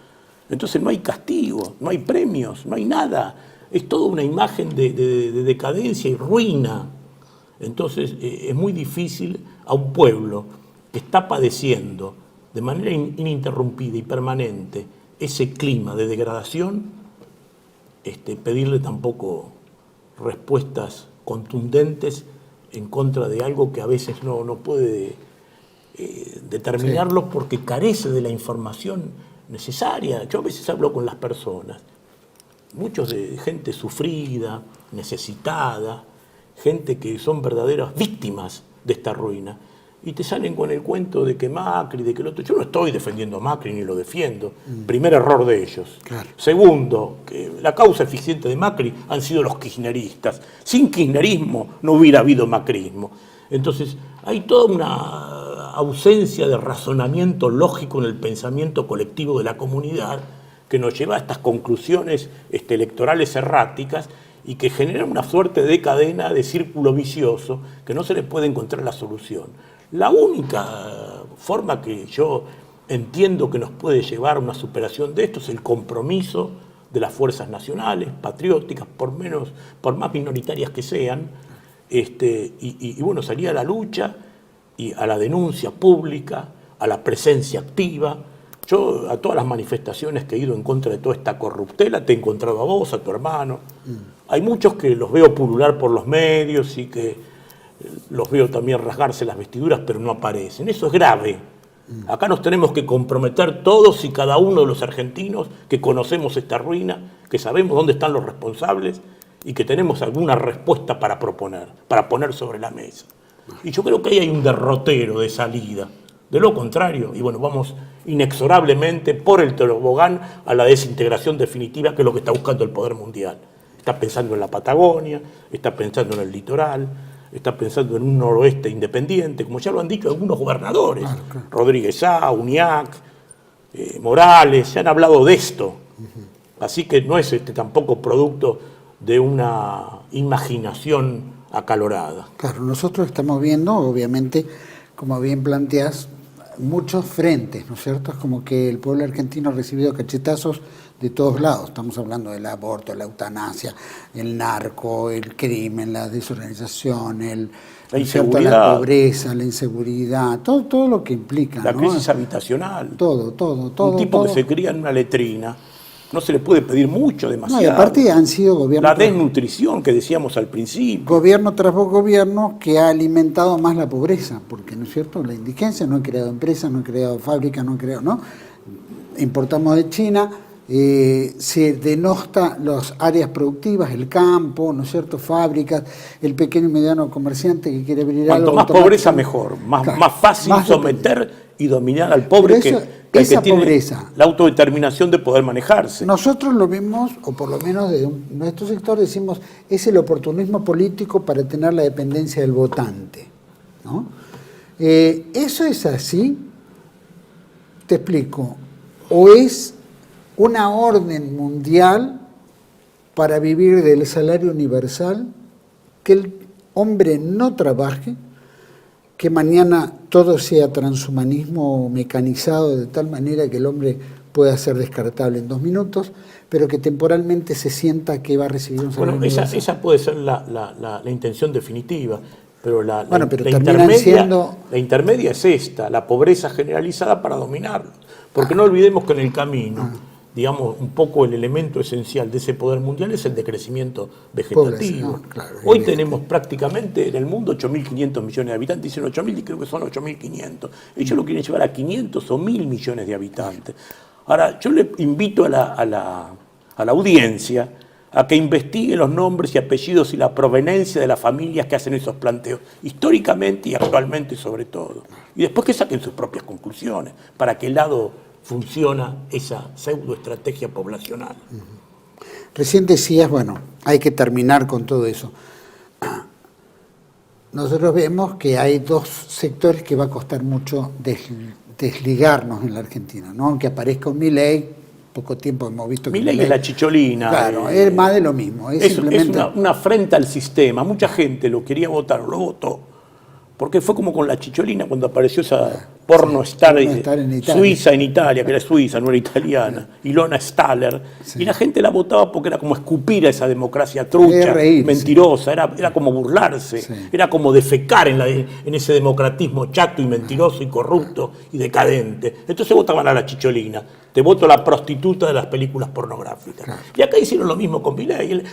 Entonces no hay castigo, no hay premios, no hay nada. Es toda una imagen de decadencia y ruina. Entonces es muy difícil a un pueblo que está padeciendo de manera ininterrumpida y permanente ese clima de degradación, pedirle tampoco respuestas contundentes en contra de algo que a veces no puede determinarlo porque carece de la información necesaria. Yo a veces hablo con las personas, muchos de gente sufrida, necesitada, gente que son verdaderas víctimas de esta ruina, y te salen con el cuento de que Macri, de que el otro. Yo no estoy defendiendo a Macri ni lo defiendo. Primer error de ellos. Claro. Segundo, que la causa eficiente de Macri han sido los kirchneristas. Sin kirchnerismo no hubiera habido macrismo. Entonces, hay toda una ausencia de razonamiento lógico en el pensamiento colectivo de la comunidad que nos lleva a estas conclusiones electorales erráticas y que generan una suerte de cadena, de círculo vicioso, que no se le puede encontrar la solución. La única forma que yo entiendo que nos puede llevar a una superación de esto es el compromiso de las fuerzas nacionales, patrióticas, por más minoritarias que sean, y bueno, salir a la lucha y a la denuncia pública, a la presencia activa. Yo a todas las manifestaciones que he ido en contra de toda esta corruptela te he encontrado a vos, a tu hermano. Hay muchos que los veo pulular por los medios y que los veo también rasgarse las vestiduras, pero no aparecen. Eso es grave. Acá nos tenemos que comprometer todos y cada uno de los argentinos que conocemos esta ruina, que sabemos dónde están los responsables y que tenemos alguna respuesta para proponer, para poner sobre la mesa. Y yo creo que ahí hay un derrotero de salida. De lo contrario, y bueno, vamos inexorablemente por el tobogán a la desintegración definitiva, que es lo que está buscando el poder mundial. Está pensando en la Patagonia, está pensando en el litoral, está pensando en un noroeste independiente, como ya lo han dicho algunos gobernadores, claro. Rodríguez Sá, Uñac, Morales, se han hablado de esto. Así que no es tampoco producto de una imaginación acalorada. Claro, nosotros estamos viendo, obviamente, como bien planteás, muchos frentes, ¿no es cierto? Es como que el pueblo argentino ha recibido cachetazos de todos lados. Estamos hablando del aborto, la eutanasia, el narco, el crimen, la desorganización, la inseguridad, la pobreza, la inseguridad, todo lo que implica. La crisis habitacional. Todo. Un tipo que se cría en una letrina, no se le puede pedir mucho, demasiado. No, y aparte han sido gobiernos... La desnutrición que decíamos al principio. Gobierno tras gobierno que ha alimentado más la pobreza, porque, ¿no es cierto?, la indigencia, no han creado empresas, no han creado fábricas, no han creado, ¿no? Importamos de China, se denosta las áreas productivas, el campo, ¿no es cierto?, fábricas, el pequeño y mediano comerciante que quiere abrir algo. Cuanto más pobreza, mejor. Más fácil someter y dominar al pobre que esa tiene pobreza, la autodeterminación de poder manejarse. Nosotros lo vemos, o por lo menos de nuestro sector decimos, es el oportunismo político para tener la dependencia del votante, ¿no? Eso es así, te explico, o es una orden mundial para vivir del salario universal, que el hombre no trabaje, que mañana todo sea transhumanismo mecanizado de tal manera que el hombre pueda ser descartable en 2 minutos, pero que temporalmente se sienta que va a recibir un salario universal. Esa puede ser la intención definitiva, pero la intermedia es esta, la pobreza generalizada para dominarlo. Porque no olvidemos que en el camino, digamos, un poco el elemento esencial de ese poder mundial es el decrecimiento vegetativo. Claro, hoy tenemos prácticamente en el mundo 8.500 millones de habitantes, dicen 8.000 y creo que son 8.500. Ellos lo quieren llevar a 500 o 1.000 millones de habitantes. Ahora, yo le invito a la audiencia a que investigue los nombres y apellidos y la proveniencia de las familias que hacen esos planteos, históricamente y actualmente sobre todo. Y después que saquen sus propias conclusiones, para qué lado funciona esa pseudoestrategia poblacional. Recién decías, bueno, hay que terminar con todo eso. Nosotros vemos que hay dos sectores que va a costar mucho desligarnos en la Argentina, ¿no? Aunque aparezca un Milei, poco tiempo hemos visto que Milei es la chicholina. Claro, es más de lo mismo. Es simplemente una afrenta al sistema. Mucha gente lo quería votar, o lo votó, porque fue como con la chicholina cuando apareció esa porno star en suiza en Italia, que era suiza, no era italiana, Ilona Staller, y la gente la votaba porque era como escupir a esa democracia trucha, mentirosa, era como burlarse, era como defecar en ese democratismo chato y mentiroso y corrupto y decadente. Entonces votaban a la chicholina. Te voto la prostituta de las películas pornográficas. Claro. Y acá hicieron lo mismo con Milei.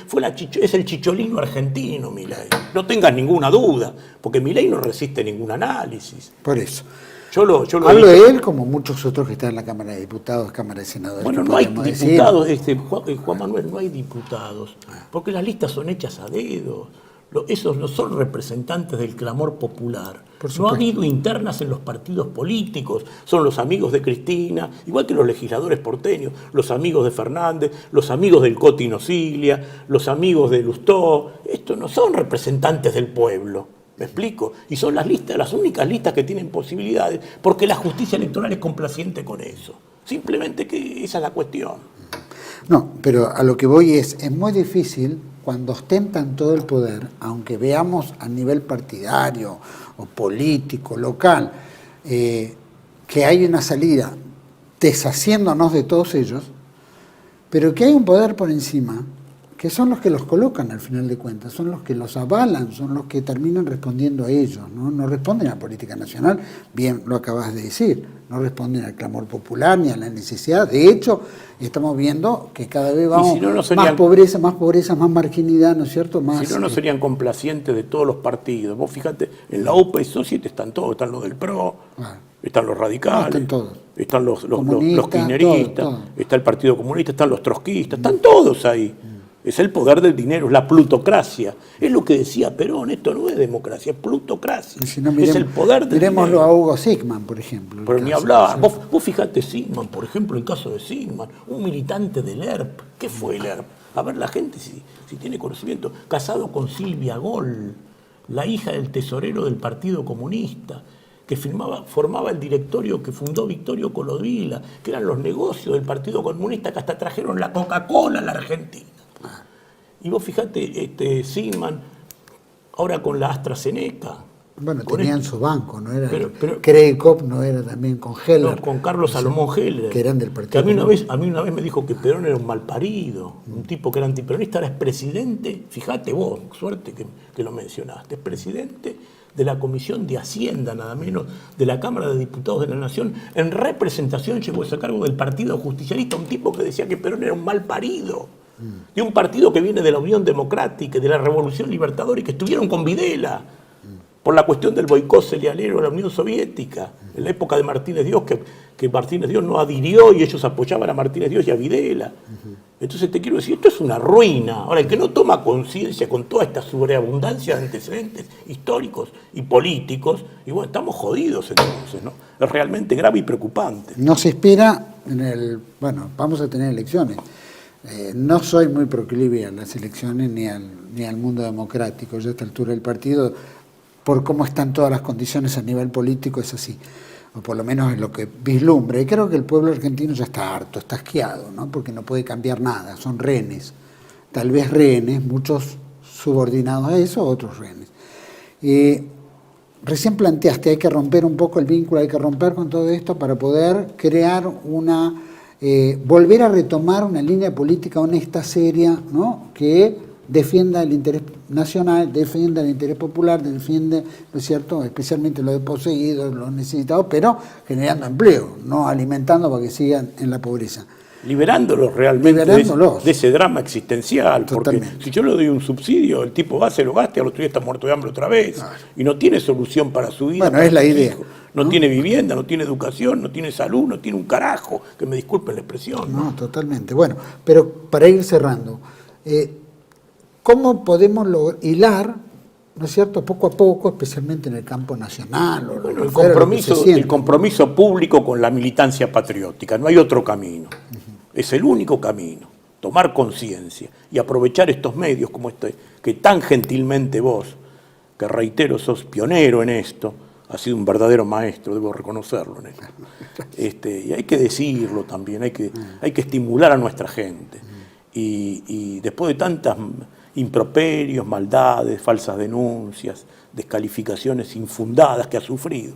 Es el chicholino argentino, Milei. No tengas ninguna duda, porque Milei no resiste ningún análisis. Por eso. Yo lo hablo de él como muchos otros que están en la Cámara de Diputados, Cámara de Senadores. Bueno, no hay diputados, Juan Manuel, no hay diputados, porque las listas son hechas a dedo. Esos no son representantes del clamor popular. No ha habido internas en los partidos políticos. Son los amigos de Cristina, igual que los legisladores porteños, los amigos de Fernández, los amigos del Coti Nocilia, los amigos de Lustó. Estos no son representantes del pueblo. ¿Me explico? Y son las únicas listas que tienen posibilidades, porque la justicia electoral es complaciente con eso. Simplemente que esa es la cuestión. No, pero a lo que voy es muy difícil cuando ostentan todo el poder, aunque veamos a nivel partidario o político, local, que hay una salida deshaciéndonos de todos ellos, pero que hay un poder por encima, que son los que los colocan al final de cuentas, son los que los avalan, son los que terminan respondiendo a ellos, ¿no? No responden a la política nacional, bien lo acabas de decir, no responden al clamor popular ni a la necesidad. De hecho, estamos viendo que cada vez vamos más pobreza, más marginalidad, ¿no es cierto? Más, si no serían complacientes de todos los partidos. Vos fíjate, en la UPA y Society están todos, están los del PRO, están los radicales, están todos. Están los kirchneristas, todo. Está el Partido Comunista, están los trotskistas, están todos ahí. Es el poder del dinero, es la plutocracia. Es lo que decía Perón, esto no es democracia, es plutocracia. Si no, es el poder del miremoslo dinero. A Hugo Sigman, por ejemplo. Pero ni hablar. Vos fijate Sigman, por ejemplo, el caso de Sigman, un militante del ERP. ¿Qué fue el ERP? A ver, la gente si tiene conocimiento. Casado con Silvia Gol, la hija del tesorero del Partido Comunista, que formaba el directorio que fundó Victorio Colodvila, que eran los negocios del Partido Comunista, que hasta trajeron la Coca-Cola a la Argentina. Y vos fijate, Sigman, ahora con la AstraZeneca. Bueno, tenían su banco, ¿no? Era Credit Corp, no era también con Heller. No, con Carlos Salomón Heller. Que eran del partido. Que a mí una vez me dijo que Perón era un malparido, un tipo que era antiperonista, ahora es presidente, fíjate vos, suerte que lo mencionaste, es presidente de la Comisión de Hacienda, nada menos, de la Cámara de Diputados de la Nación. En representación llegó ese cargo del Partido Justicialista, un tipo que decía que Perón era un malparido. De un partido que viene de la Unión Democrática, de la Revolución Libertadora, y que estuvieron con Videla por la cuestión del boicot cerealero a la Unión Soviética, en la época de Martínez Dios, que Martínez Dios no adhirió y ellos apoyaban a Martínez Dios y a Videla. Entonces te quiero decir, esto es una ruina. Ahora, el que no toma conciencia con toda esta sobreabundancia de antecedentes históricos y políticos, y bueno, estamos jodidos entonces, ¿no? Es realmente grave y preocupante. No se espera vamos a tener elecciones. No soy muy proclive a las elecciones ni al mundo democrático. Yo a esta altura del partido, por cómo están todas las condiciones a nivel político, es así. O por lo menos es lo que vislumbra. Y creo que el pueblo argentino ya está harto, está asqueado, ¿no? Porque no puede cambiar nada, son rehenes. Tal vez rehenes, muchos subordinados a eso, otros rehenes. Recién planteaste, hay que romper un poco el vínculo, hay que romper con todo esto para poder crear volver a retomar una línea política honesta, seria, ¿no? Que defienda el interés nacional, defienda el interés popular, defiende, ¿no es cierto?, especialmente los desposeídos, los necesitados, pero generando empleo, no alimentando para que sigan en la pobreza. Liberándolos realmente Liberándolos. de ese drama existencial. Totalmente. Porque si yo le doy un subsidio, el tipo va, se lo gaste, al otro día está muerto de hambre otra vez. Y no tiene solución para su vida. Bueno, para es la sus idea, hijos. No tiene vivienda, no tiene educación, no tiene salud, no tiene un carajo. Que me disculpen la expresión. No, totalmente. Bueno, pero para ir cerrando, ¿cómo podemos hilar, ¿no es cierto?, poco a poco, especialmente en el campo nacional? O Bueno, el el compromiso público con la militancia patriótica, no hay otro camino. Es el único camino, tomar conciencia y aprovechar estos medios como este, que tan gentilmente vos, que reitero, sos pionero en esto, has sido un verdadero maestro, debo reconocerlo en esto. Y hay que decirlo también, hay que estimular a nuestra gente. Y después de tantas improperios, maldades, falsas denuncias, descalificaciones infundadas que ha sufrido,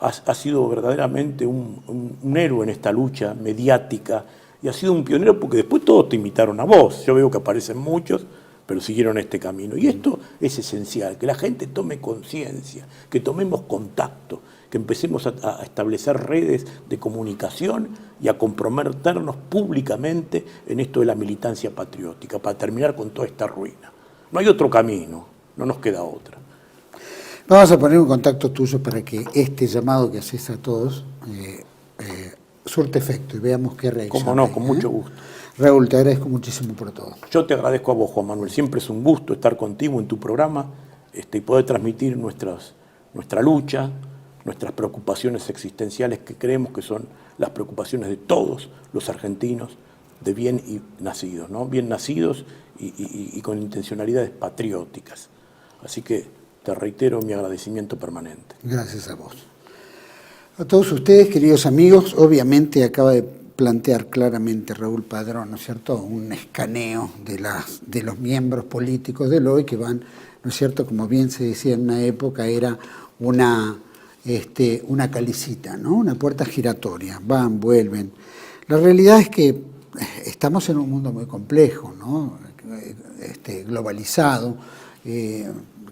ha sido verdaderamente un héroe en esta lucha mediática y ha sido un pionero porque después todos te imitaron a vos. Yo veo que aparecen muchos, pero siguieron este camino. Y esto es esencial, que la gente tome conciencia, que tomemos contacto, que empecemos a establecer redes de comunicación y a comprometernos públicamente en esto de la militancia patriótica, para terminar con toda esta ruina. No hay otro camino, no nos queda otra. Vamos a poner un contacto tuyo para que este llamado que haces a todos surte efecto y veamos qué reacción. Cómo no, hay, con mucho gusto. Raúl, te agradezco muchísimo por todo. Yo te agradezco a vos, Juan Manuel. Siempre es un gusto estar contigo en tu programa y poder transmitir nuestra lucha, nuestras preocupaciones existenciales, que creemos que son las preocupaciones de todos los argentinos de bien y nacidos, ¿no? Bien nacidos y con intencionalidades patrióticas. Así que te reitero mi agradecimiento permanente. Gracias a vos. A todos ustedes, queridos amigos, obviamente acaba de plantear claramente Raúl Padrón, ¿no es cierto?, un escaneo de los miembros políticos del hoy que van, ¿no es cierto?, como bien se decía en una época, era una calicita, ¿no?, una puerta giratoria, van, vuelven. La realidad es que estamos en un mundo muy complejo, ¿no?, globalizado,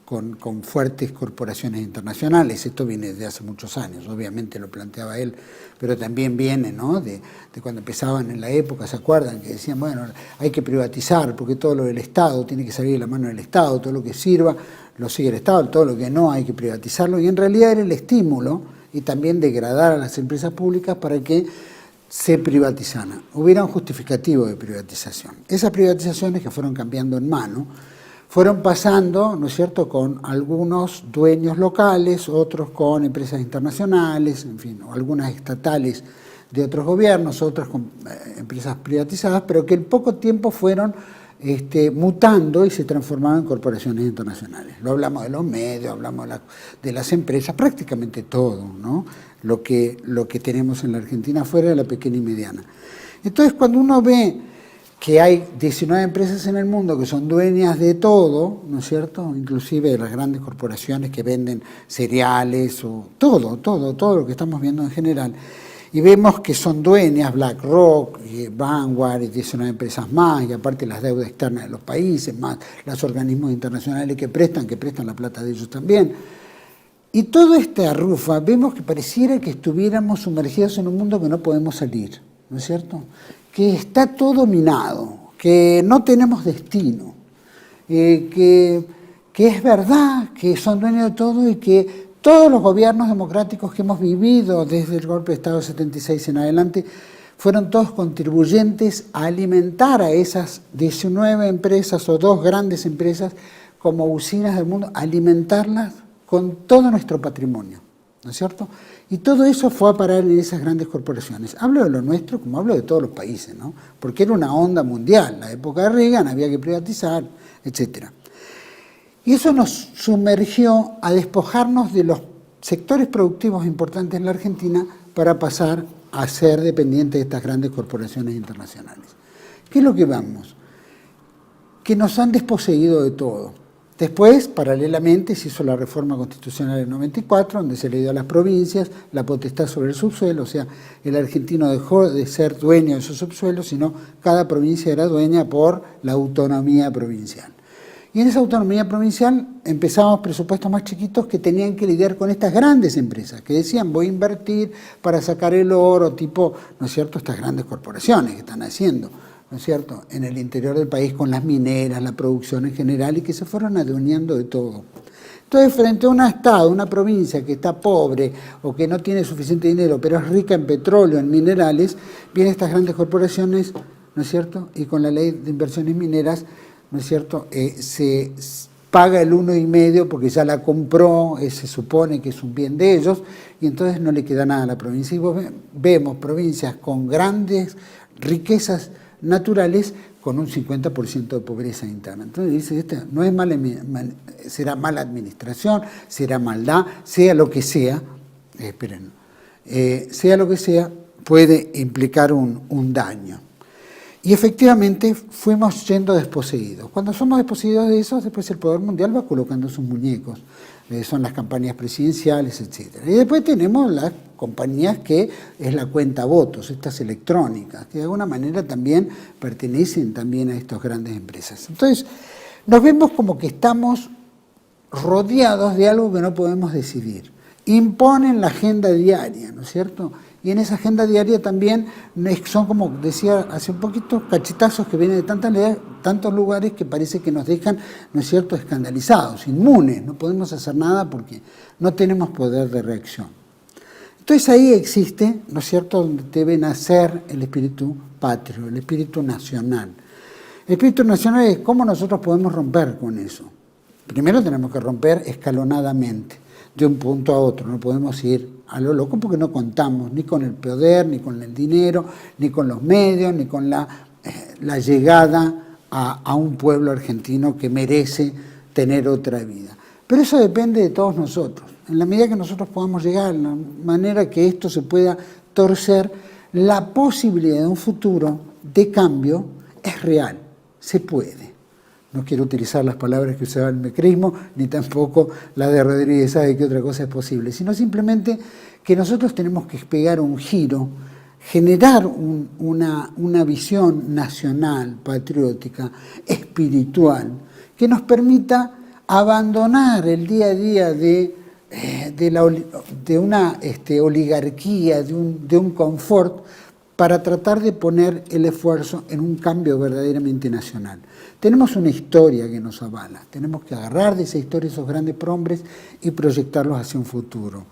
con fuertes corporaciones internacionales. Esto viene de hace muchos años, obviamente lo planteaba él, pero también viene, ¿no?, de cuando empezaban en la época, ¿se acuerdan? Que decían, bueno, hay que privatizar porque todo lo del Estado tiene que salir de la mano del Estado, todo lo que sirva lo sigue el Estado, todo lo que no hay que privatizarlo, y en realidad era el estímulo y también degradar a las empresas públicas para que se privatizaran. Hubiera un justificativo de privatización. Esas privatizaciones que fueron cambiando en mano, fueron pasando, ¿no es cierto?, con algunos dueños locales, otros con empresas internacionales, en fin, o algunas estatales de otros gobiernos, otras con empresas privatizadas, pero que en poco tiempo fueron mutando y se transformaban en corporaciones internacionales. Lo hablamos de los medios, hablamos de las empresas, prácticamente todo, ¿no?, lo que tenemos en la Argentina fuera de la pequeña y mediana. Entonces, cuando uno ve que hay 19 empresas en el mundo que son dueñas de todo, ¿no es cierto?, inclusive de las grandes corporaciones que venden cereales o todo lo que estamos viendo en general, y vemos que son dueñas BlackRock, Vanguard y 19 empresas más, y aparte las deudas externas de los países, más los organismos internacionales que prestan la plata de ellos también. Y toda esta arrufa, vemos que pareciera que estuviéramos sumergidos en un mundo que no podemos salir, ¿no es cierto?, que está todo minado, que no tenemos destino, que es verdad que son dueños de todo y que todos los gobiernos democráticos que hemos vivido desde el golpe de Estado de 76 en adelante fueron todos contribuyentes a alimentar a esas 19 empresas o 2 grandes empresas como usinas del mundo, alimentarlas con todo nuestro patrimonio, ¿no es cierto? Y todo eso fue a parar en esas grandes corporaciones. Hablo de lo nuestro como hablo de todos los países, ¿no?, porque era una onda mundial. La época de Reagan había que privatizar, etc. Y eso nos sumergió a despojarnos de los sectores productivos importantes en la Argentina para pasar a ser dependientes de estas grandes corporaciones internacionales. ¿Qué es lo que vamos? Que nos han desposeído de todo. Después, paralelamente, se hizo la reforma constitucional del 94, donde se le dio a las provincias la potestad sobre el subsuelo, o sea, el argentino dejó de ser dueño de esos subsuelos, sino cada provincia era dueña por la autonomía provincial. Y en esa autonomía provincial empezamos presupuestos más chiquitos que tenían que lidiar con estas grandes empresas, que decían voy a invertir para sacar el oro, tipo, ¿no es cierto?, estas grandes corporaciones que están haciendo, ¿no es cierto?, en el interior del país con las mineras, la producción en general, y que se fueron adueñando de todo. Entonces, frente a un estado, una provincia que está pobre o que no tiene suficiente dinero, pero es rica en petróleo, en minerales, vienen estas grandes corporaciones, ¿no es cierto?, y con la ley de inversiones mineras, ¿no es cierto?, se paga el 1,5 porque ya la compró, se supone que es un bien de ellos, y entonces no le queda nada a la provincia. Y vemos provincias con grandes riquezas naturales con un 50% de pobreza interna. Entonces dice, no es será mala administración, será maldad, sea lo que sea, sea lo que sea, puede implicar un daño. Y efectivamente fuimos yendo desposeídos. Cuando somos desposeídos de eso, después el poder mundial va colocando sus muñecos. Son las campañas presidenciales, etc. Y después tenemos las compañías que es la cuenta votos, estas electrónicas, que de alguna manera también pertenecen también a estas grandes empresas. Entonces, nos vemos como que estamos rodeados de algo que no podemos decidir. Imponen la agenda diaria, ¿no es cierto? Y en esa agenda diaria también son, como decía hace un poquito, cachetazos que vienen de tantos lugares que parece que nos dejan, ¿no es cierto?, escandalizados, inmunes, no podemos hacer nada porque no tenemos poder de reacción. Entonces ahí existe, ¿no es cierto?, donde debe nacer el espíritu patrio, el espíritu nacional. El espíritu nacional es cómo nosotros podemos romper con eso. Primero tenemos que romper escalonadamente, de un punto a otro, no podemos ir a lo loco porque no contamos ni con el poder, ni con el dinero, ni con los medios, ni con la llegada a un pueblo argentino que merece tener otra vida. Pero eso depende de todos nosotros. En la medida que nosotros podamos llegar, en la manera que esto se pueda torcer, la posibilidad de un futuro de cambio es real, se puede. No quiero utilizar las palabras que usaba el macrismo, ni tampoco la de Rodríguez sabe que otra cosa es posible, sino simplemente que nosotros tenemos que pegar un giro, generar una visión nacional, patriótica, espiritual, que nos permita abandonar el día a día de una oligarquía, de un confort, para tratar de poner el esfuerzo en un cambio verdaderamente nacional. Tenemos una historia que nos avala, tenemos que agarrar de esa historia esos grandes prohombres y proyectarlos hacia un futuro.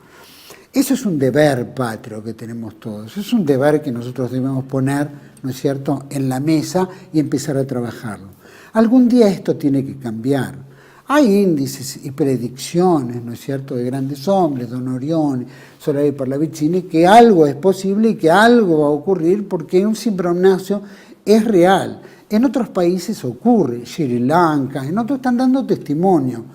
Eso es un deber patrio que tenemos todos, es un deber que nosotros debemos poner, ¿no es cierto?, en la mesa y empezar a trabajarlo. Algún día esto tiene que cambiar. Hay índices y predicciones, ¿no es cierto?, de grandes hombres, Don Orione, Solari Parlavicini, que algo es posible y que algo va a ocurrir porque un cimbronazo es real. En otros países ocurre, Sri Lanka, en otros están dando testimonio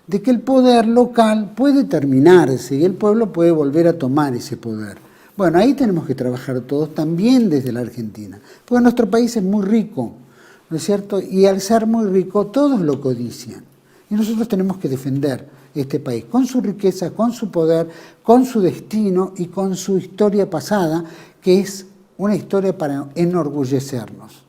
de que el poder local puede terminarse y el pueblo puede volver a tomar ese poder. Bueno, ahí tenemos que trabajar todos, también desde la Argentina, porque nuestro país es muy rico, ¿no es cierto?, y al ser muy rico todos lo codician. Y nosotros tenemos que defender este país con su riqueza, con su poder, con su destino y con su historia pasada, que es una historia para enorgullecernos.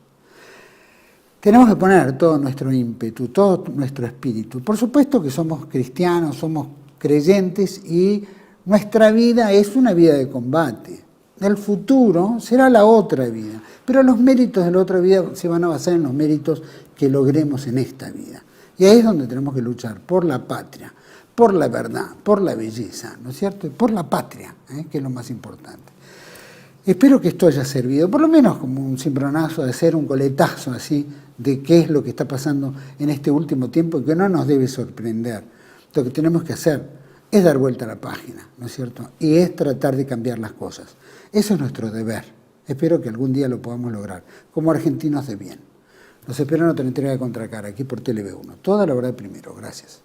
Tenemos que poner todo nuestro ímpetu, todo nuestro espíritu. Por supuesto que somos cristianos, somos creyentes y nuestra vida es una vida de combate. El futuro será la otra vida, pero los méritos de la otra vida se van a basar en los méritos que logremos en esta vida. Y ahí es donde tenemos que luchar por la patria, por la verdad, por la belleza, ¿no es cierto? Y por la patria, que es lo más importante. Espero que esto haya servido, por lo menos como un cimbronazo, de hacer un coletazo así de qué es lo que está pasando en este último tiempo y que no nos debe sorprender. Lo que tenemos que hacer es dar vuelta a la página, ¿no es cierto? Y es tratar de cambiar las cosas. Eso es nuestro deber. Espero que algún día lo podamos lograr, como argentinos de bien. Los espero en otra entrega de Contracara, aquí por TLV1. Toda la verdad primero. Gracias.